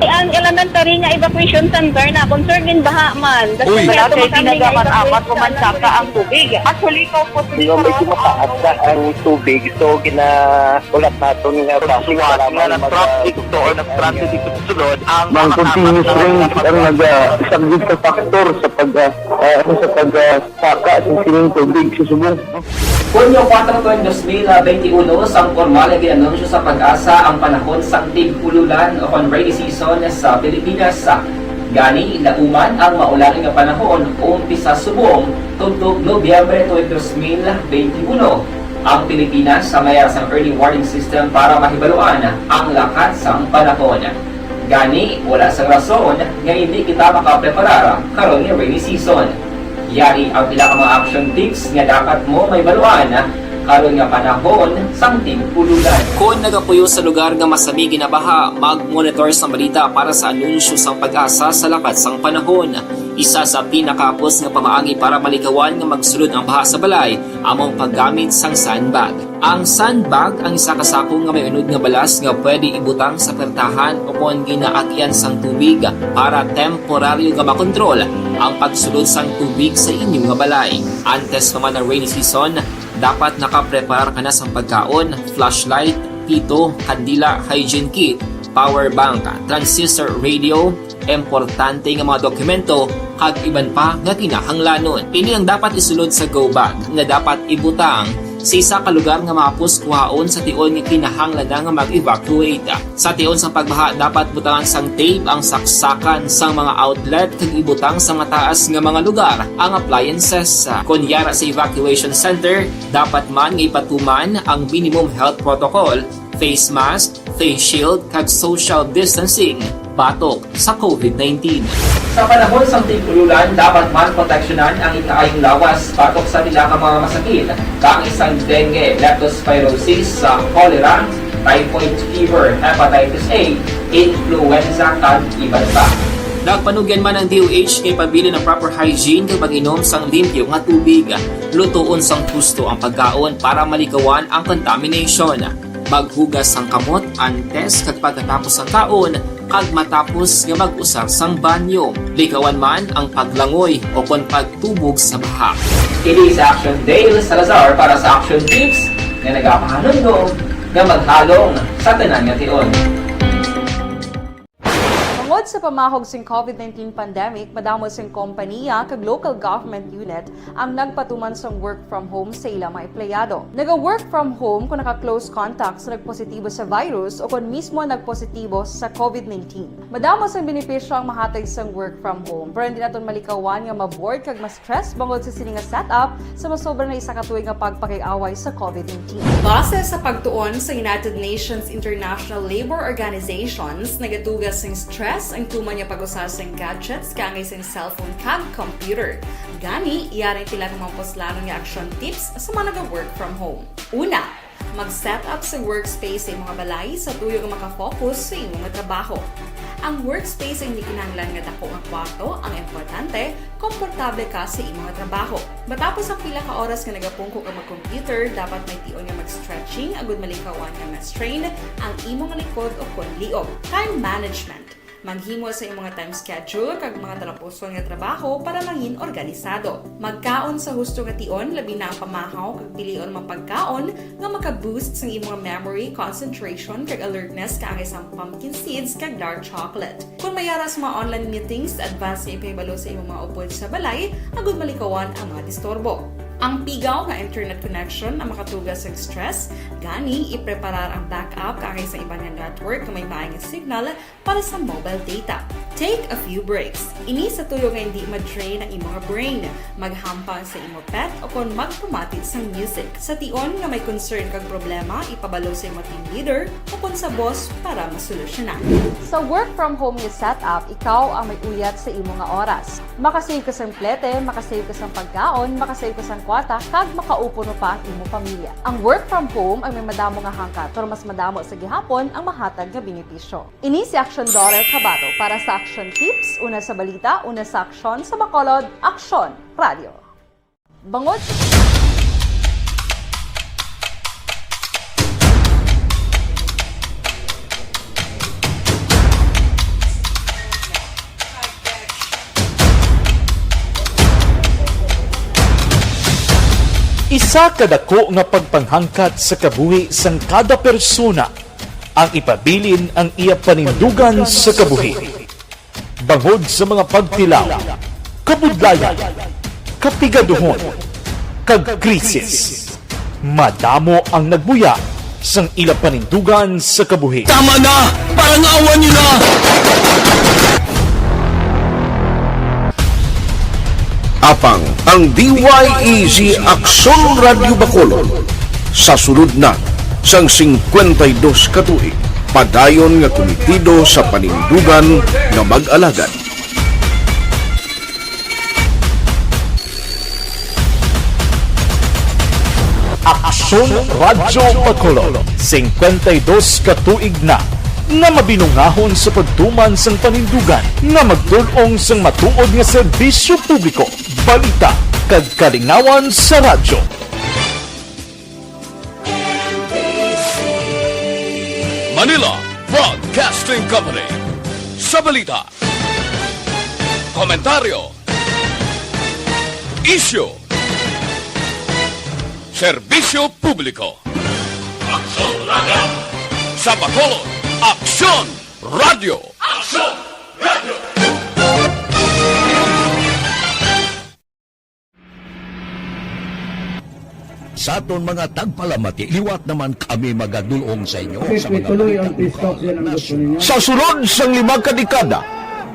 Speaker 17: Ang elementary nga evacuation center na concern din baha man.
Speaker 18: Uy, kaya tinagapan apat kumansaka ang tubig. Actually, ko po
Speaker 24: Hindi medyo mataas na ang tubig. So, ginaulat natin nga pasuwala nga ng traffic to or ng-traffic dito sa sulod. Ang continuous rain ang nag-isang sa factor sa pag-saka sa sining tubig sa subong.
Speaker 19: Hunyo 4, 2021, sang formal ay ginanunsyo sa pag-asa ang panahon sang tig-ululan o rainy season sa Pilipinas. Gani, lauman ang maulan nga panahon umpisa subong tutok Nobyembre 2021. Ang Pilipinas sa mayroon sang early warning system para mahibaluan ang lakas sang panahon. Gani, wala sang rason nga hindi kita makapreparar karon nga rainy season. Yari ang pila ka mga action tips nga dapat mo may baluan karon nga panahon sang tig-ululan. Kung nagapuyo sa lugar nga masabi ginabaha, mag-monitor sa balita para sa anunsyo sang pag-asa sa lakat sang panahon. Isa sa pinakapos nga pamaagi para malikawan nga magsulod ang baha sa balay among paggamit sang sandbag. Ang sandbag ang isa kasako nga may unod nga balas nga pwede ibutang sa pertahan upon ginaagyan sang tubig para temporaryo nga makontrol ang pagsulod sang tubig sa inyong nga balay. Antes naman ng rainy season, dapat nakaprepare ka na sa pagkaon, flashlight, pito, kandila, hygiene kit, power bank, transistor radio, importante nga mga dokumento, kag iban pa nga kinahanglanon. Ini ang dapat isulod sa go bag nga dapat ibutang sa isa ka lugar nga mapus kuhaon sa tion nga kinahanglan nga mag-evacuate. Sa tion sa pagbaha dapat butangan sang tape ang saksakan sang mga outlet kag ibutang sa mataas nga mga lugar ang appliances. Kunyara sa evacuation center, dapat man nga ipatuman ang minimum health protocol, face mask, face shield kag social distancing batok sa COVID-19. Sa panahon sa tig-ululan, dapat man proteksyonan ang ikaayong lawas batok sa nila ka mga masakit, kang isang dengue, leptospirosis, cholera, typhoid fever, hepatitis A, influenza, kag iban pa. Nagpanugyan man ang DOH kay pabili ng proper hygiene kag pag-inom sang limpyo nga tubig. Lutuon sang husto ang pagkaon para malikawan ang contamination. Maghugas sang kamot antes kag pagkatapos sang kaon kag matapos nga mag-usar sang banyo. Likawan man ang paglangoy o kon pagtubog sa baha. Kini sa Action Dale Salazar para sa Action Tips nga nagapahanundong nga maghalong sa tanan nga tion.
Speaker 20: Bangod sa pamahog sing COVID-19 pandemic, madamo sing kompanya kag local government unit ang nagpatuman sang work from home sa ilang mga empleyado. Naga-work from home kung naka-close contact sa nagpositibo sa virus o kung mismo nagpositibo sa COVID-19. Madamo sang benepisyo ang mahatag sang work from home, pero hindi naton malikawan nga ma-bored kag ma-stress bangod sa sini nga setup sa masobra na isa ka tuig nga pagpakiaway sa COVID-19. Base sa pagtuon sa United Nations International Labor Organizations, nagatugas ng stress ang tuman niya pag-usas ng gadgets kangay sa cellphone kag computer. Gani, iyaring tila ng mga poslano nga action tips sa mga nag-work from home. Una, mag-set up sa workspace sa mga balay sa tuyo nga makafocus sa imong trabaho. Ang workspace ay hindi kinahanglan nga dako nga kwarto, ang importante, komportable ka sa imong trabaho. Matapos ang pila ka oras nga nagapungko ka mag-computer, dapat may tion nga mag-stretching agud malikawan nga ma-strain ang imong likod o kon liog. Time management. Maghimo sa imong time schedule kag mga talapuson nga trabaho para mangin organisado. Magkaon sa husto nga tion, labi na ang pamahaw kag pilion mang pagkaon nga maka-boost sa imong memory, concentration kag alertness kaangay sa pumpkin seeds kag dark chocolate. Kung mayaras mga online meetings, advance nga ipahibalo sa imong mga upod sa balay, agud malikawan ang mga disturbo. Ang pigaw nga internet connection ang makatugas sa stress, gani ipreparar ang backup kaangay sa ibang network na may maayong signal para sa mobile data. Take a few breaks. Ini sa tuyo nga hindi ma-drain ang imong brain, maghampang sa imong pet o kung magpumatid sa music. Sa tion nga may concern kag problema, ipabalo sa imong team leader o kung sa boss para masolusyonan. Sa work from home nga setup, ikaw ang may uyat sa imong nga oras. Makasave ka sa plete, makasave ka sa pagkaon, makasave ka sa kwarta, kag makaupo no pa ang imong pamilya. Ang work from home ay may madamo nga hangkat, pero mas madamo sa gihapon ang mahatag nga benepisyo. Ini si Aksyon Daughter Kabato para sa Action Tips, una sa balita, una sa aksyon sa Bacolod, Aksyon Radio. Bangod
Speaker 10: Isa kadako nga pagpanghangkat sa kabuhi sang kada persona ang ipabilin ang iya panindugan sa kabuhi. Bangod sa mga pagtilaw, kabudlayan, kapigaduhon, kag krisis. Madamo ang nagbuya sang ila panindugan sa kabuhi.
Speaker 8: Tama na! Parang awan niyo na!
Speaker 3: Apang ang DYEZ Aksyon Radio Bacolod sa sulod na sang 52 katuig padayon nga komitido sa panindugan nga mag-alagad.
Speaker 10: Aksyon Radio Bacolod 52 katuig na nga mabinungahon sa pagtuman sang panindugan nga magtulong sang matuod nga serbisyo publiko, balita kag kalingawan sa radyo.
Speaker 8: Manila Broadcasting Company. Sa balita, komentaryo, isyu, serbisyo publiko. Aksyon Radio! Sa Bacolod, Aksyon Radio! Aksyon Radio!
Speaker 5: Sa aton mga tagpalamati, liwat naman kami magadulong sa inyo sa mga
Speaker 3: Sa sulod sang 5 kadekada,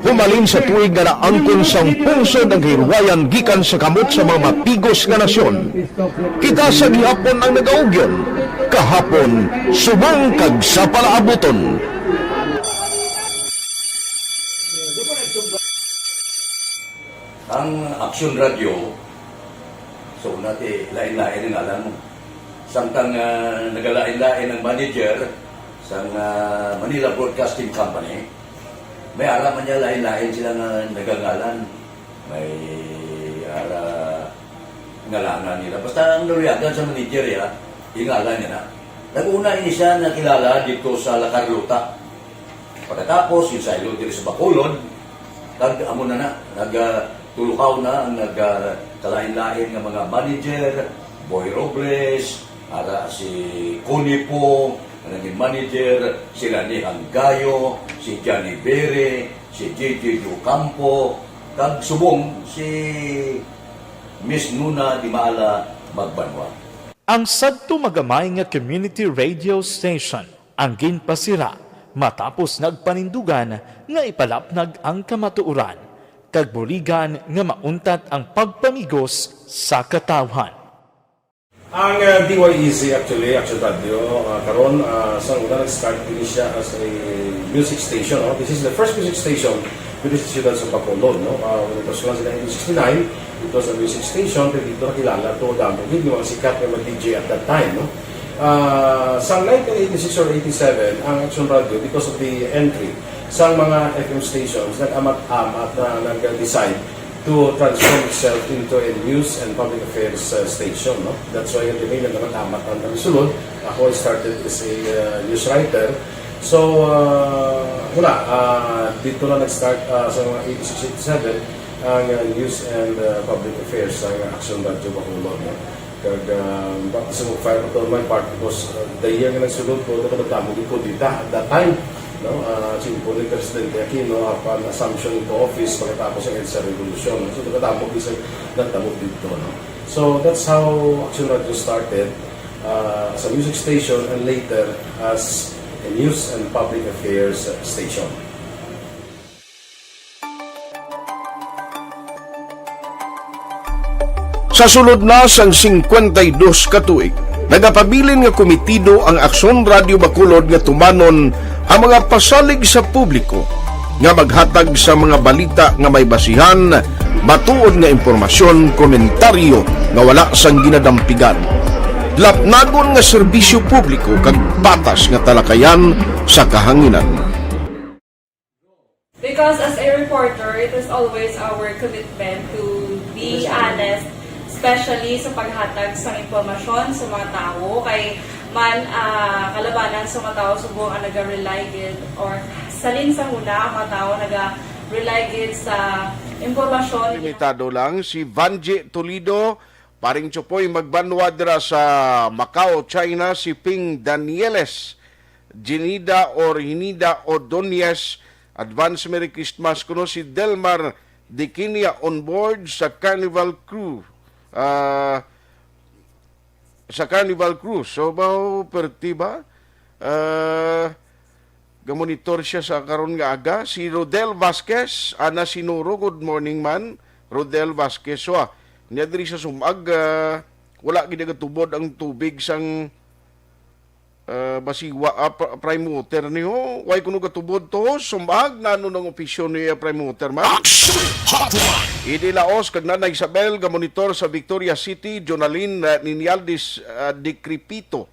Speaker 3: humalin sa tuig nga naangkon sang pungsod ang hirwayan gikan sa kamot sa mga mapigos nga nasyon. Kita sa gihapon ang nagaugyon, kahapon subong kag sa palaabuton.
Speaker 6: Ang Aksyon Radio, so nati lain-lain ang alam mo. Samtang nagalain-lain ang manager sa Manila Broadcasting Company, may araman niya lain-lain sila nga nagangalan. May ngalangan nila. Basta ang naluyagan sa manager ya, ingalan niya na. Nag-una ini siya nakilala dito sa La Carlota. Pagkatapos, yung sa ilo dito sa Bacolod, amo na nagtulukaw na ang nagkalain-lain ng mga manager, Boy Robles, si Cunipo, ang naging manager, sila ni Hanggayo, si Johnny Bere, si JJ Ocampo, kag subong si Miss Nuna Di Maala Magbanwa.
Speaker 10: Ang sadto magamay nga community radio station ang ginpasira matapos nagpanindugan nga ipalapnag ang kamatuoran kag buligan nga mauntat ang pagpamigos sa katawhan.
Speaker 7: Ang DYEZ actually, Aksyon Radio, karon sa una nag-start din siya as a music station. No? This is the first music station with the students of Bacolod. No? When it was launched in 1969, it was a music station, pero dito nakilala to damo. Hindi mga sikat na DJ at that time. No? Sa 1986 or 87, ang Aksyon Radio, because of the entry sa mga FM stations, nag-amat-amat na nag-decide to transform itself into a news and public affairs station. No? That's why yung remain na naman-amat ang nagsulod. Ako started as a news writer. So, dito na nag-start sa mga 86-87 ang news and public affairs ng Aksyon Radio Bacolod. No? Kag kasi mag-fire ko to my part because the year nga nagsulod ko, nagdamo ko dito at that time. No, simple ni Presidente Aquino upon assumption into office pagkatapos ng EDSA Revolution. So, nagdamo isa nagdamo dito. No? So, that's how Aksyon Radio started as a music station and later as a news and public affairs station.
Speaker 3: Sa sulod na sang 52 ka tuig, nagapabilin nga komitido ang Aksyon Radio Bacolod nga tumanon ang mga pasalig sa publiko nga maghatag sa mga balita nga may basihan, matuod nga impormasyon, komentaryo nga wala sang ginadampigan. Lapnagon nga serbisyo publiko kag patas nga talakayan sa kahanginan.
Speaker 2: Because as a reporter, it is always our commitment to be honest, especially sa paghatag sa impormasyon sa mga tao kay man kalabanan sa mga tao subong ang naga-rely gid or salin sa huna ang mga tao naga-rely gid sa impormasyon.
Speaker 3: Limitado lang si Vanji Toledo, paring Chopoy magbanwa dira sa Macau, China, si Ping Danieles, Ginida or Hinida Ordonez, advance Merry Christmas kuno si Delmar Dikinia on board sa Carnival Crew. Sa Carnival Cruise. So, perti ba? Gamonitor siya sa karon nga aga. Si Rodel Vasquez, Ana Sinuro, good morning man. Rodel Vasquez. So, niya diri sa sumag, wala ginagatubod ang tubig sang basiwa, prime water niyo. Why kuno gatubod to? Sumag, nano ng opisyon niya prime water man. Hotline! Idi Laos, kag Nanay Isabel, gamonitor sa Victoria City, Jonalyn Ninyaldis Decrepito.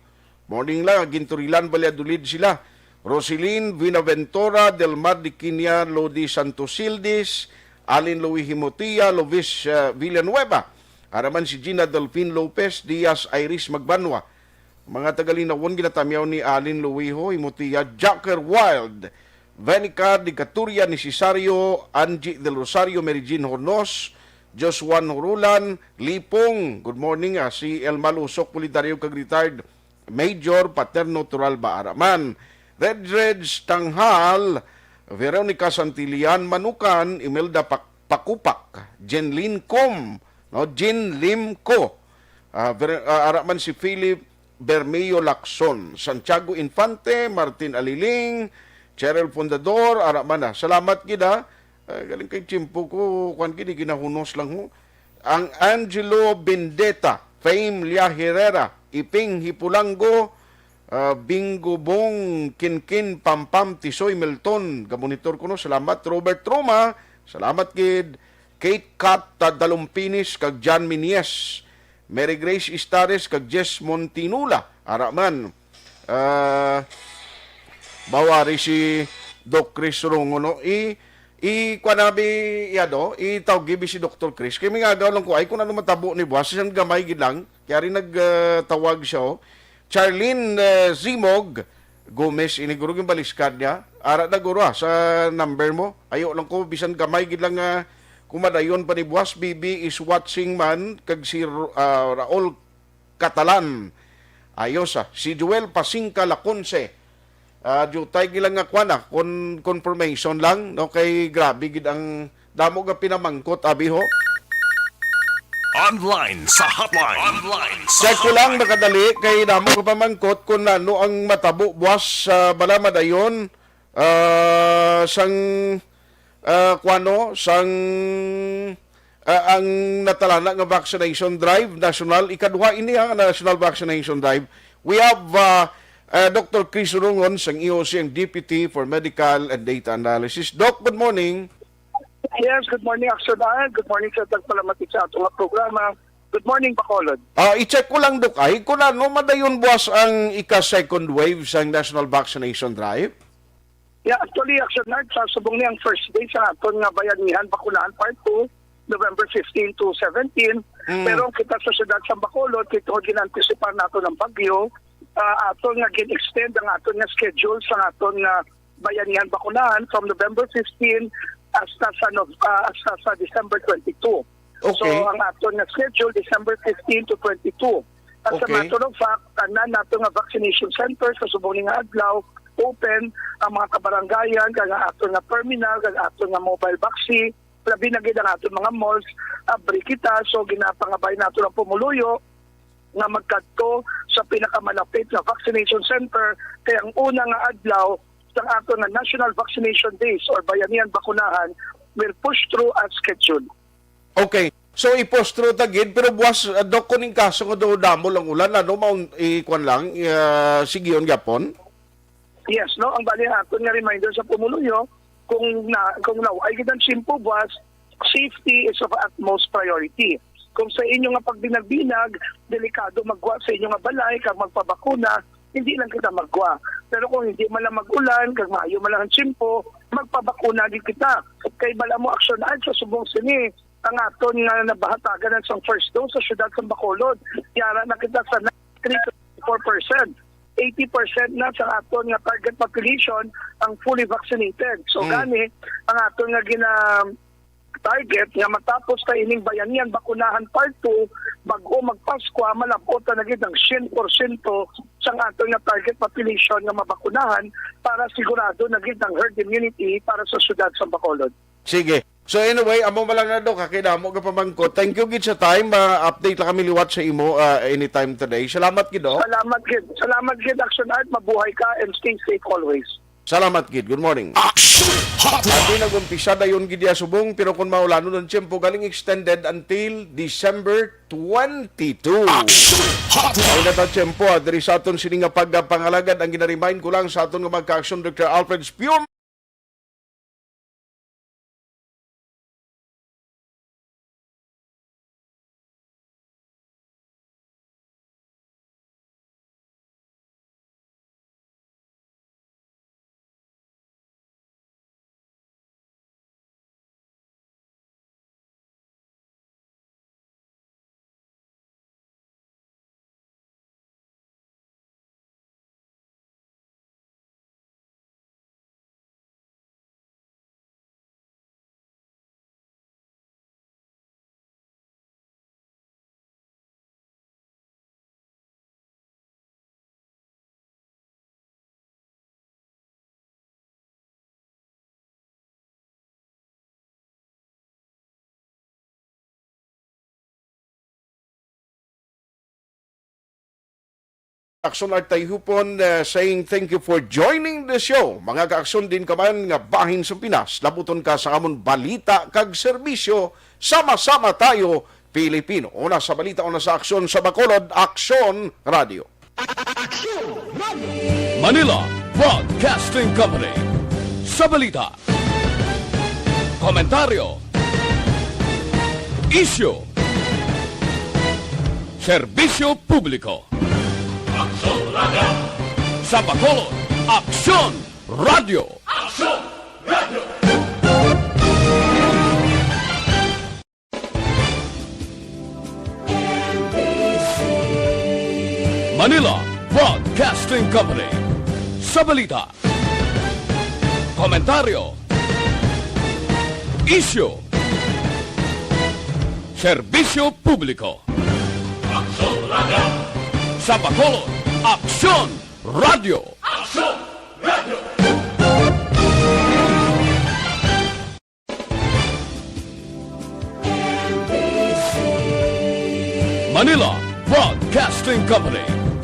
Speaker 3: Morning lang, Ginturilan, Valladolid sila. Rosilyn Vinaventura, Delmar Diquinia, Lodi Santosildis, Alin Louis Himotia, Lovis Villanueva. Araman si Gina Delfin Lopez, Diaz Iris Magbanwa. Mga tagalinawon ginatamyaw ni Alin Luiho, Himotia, Jacker Wild, Venica Di Caturia ni Cesario, Angie Del Rosario, Mary Jean Hornos, Josuan Horulan, Lipong, good morning, si El Malusok, Politaryo kag retired Major Paterno Turalba Araman, Red Reds Tanghal, Veronica Santilian Manukan, Imelda Pakupak, Jenlyn Com, no, Jin Lim Ko, Araman si Philip Bermeo Lacson, Santiago Infante, Martin Aliling, Cheryl Fundador, Aramana. Salamat gida. Galing kay Chimpo ko, kwan gini, ginahunos lang ho. Ang Angelo Bendeta, Fame Lia Herrera, Iping Hipulango, Bingo Bong, Kinkin Pampam, Tisoy Melton, gamonitor ko no, salamat. Robert Roma, salamat gid. Kate Kat Dalumpinis, kag John Minies, Mary Grace Istares, kag Jess Montinula, Araman. Bawari si Doc Chris Rongo, no? Kwanabi, itawag gibi si Dr. Chris. Kaya may agaw lang ko, ay kung ano matabo ni Buwas, isang gamay gilang, kaya rin nagtawag siya, oh. Charlene Zimog Gomez, iniguro yung baliskad niya. Ara na guro, sa number mo. Ayo lang ko, bisan gamay gilang kumadayon pa ni Buwas, BB is watching man, kag si Raul Catalan. Ayos, si Joel Pasingka Laconce, jutay gilang nga kwana confirmation lang no kay grabe gid ang damo nga pinamangkot abi ho.
Speaker 9: Online sa hotline. Online sa
Speaker 3: Check ko lang nakadali kay damo ko pamangkot kung ano ang matabo buwas sa balama dayon sang sang ang natalana nga vaccination drive national ikaduha ini ang national vaccination drive. We have Dr. Chris Rungon sang EOC ang Deputy for Medical and Data Analysis. Doc, good morning.
Speaker 1: Yes, good morning, Aksyon. Good morning sa tagpalamatik sa atong programa. Good morning, Bacolod.
Speaker 3: I-check ko lang, Dok, ay kung ano madayon buwas ang ika-second wave sa National Vaccination Drive?
Speaker 1: Yeah, actually, Aksyon, sa subong niyang first day sa aton nga bayanihan, Bakulaan Part 2, November 15 to 17. Pero kita sa syudad sa Bacolod, ito ginantisipan nato ng bagyo, aton nga gin-extend ang aton nga schedule sa aton nga bayanihan Bakulaan from November 15 hasta sa December 22. Okay. So ang aton nga schedule December 15 to 22. At sa matter of fact, tanan nato nga vaccination center sa subong nga adlaw open ang mga kabarangayan kag aton nga terminal kag aton nga mobile vaccine labi na gid ang aton mga malls abri kita so ginapangabay nato ang pumuluyo nga magkadto sa pinakamalapit na vaccination center kay ang una nga adlaw ang ato na National Vaccination Days or Bayanihan Bakunahan will push through as scheduled.
Speaker 3: Okay. So, i-push through tagid, pero buwas, Dok, kuning kaso nga do damo lang ulan, ano, maun, ikuan lang, sigiyon gapon?
Speaker 1: Yes, no? Ang bali ato nga reminder sa pumuluyo, kung ay gidan simpo buwas, safety is of utmost priority. Kung sa inyo nga pagbinag-binag, delikado magwa sa inyo nga balay, kag magpabakuna, hindi lang kita magwa. Pero kung hindi man lang mag-ulan, kag maayo man lang ang simpo, magpabakuna din kita. Kay bala mo aksyon sa subong sini, ang aton nga nabahatagan sa first dose sa syudad sa Bacolod. Yara na kita sa 93.4%. 80% na sa aton nga target population ang fully vaccinated. So gani, ang aton nga target nga matapos ta ining bayanihan Bakunahan Part 2 bago magpaskwa malabot na gid ang 100% sa aton nga target population nga mabakunahan para sigurado na gid ang herd immunity para sa syudad sa Bacolod.
Speaker 3: Sige. So anyway, amo malang na Dok, kakidamo ka pamangkot. Thank you gid sa time. Update lang kami liwat sa imo anytime today. Salamat gid, Dok.
Speaker 1: Salamat gid Action Art, mabuhay ka and stay safe always.
Speaker 3: Salamat gid. Good morning. Ati nag-umpisa na yun gid subong pero kung maulano ng tiyempo galing extended until December 22. Ay nata tiyempo diri sa aton sini nga pagpangalagad ang ginaremind ko lang sa aton nga magka-action Dr. Alfred Spium. Aksyon at Tayhopon saying thank you for joining the show. Mga ka-aksyon din ka man nga bahin sa Pinas. Labuton ka sa amon balita kag serbisyo. Sama-sama tayo, Pilipino. Una sa balita, una sa aksyon sa Bacolod, Aksyon Radio.
Speaker 8: Manila Broadcasting Company. Sa balita, komentaryo, issue, serbisyo publiko. Aksyon Radio. Sa Bacolod, Aksyon Radio. Aksyon Radio. Manila Broadcasting Company. Sa balita, komentaryo, issue, serbisyo publiko. Aksyon Radio. Sa Bacolod, Aksyon Radio. Aksyon Manila Broadcasting Company.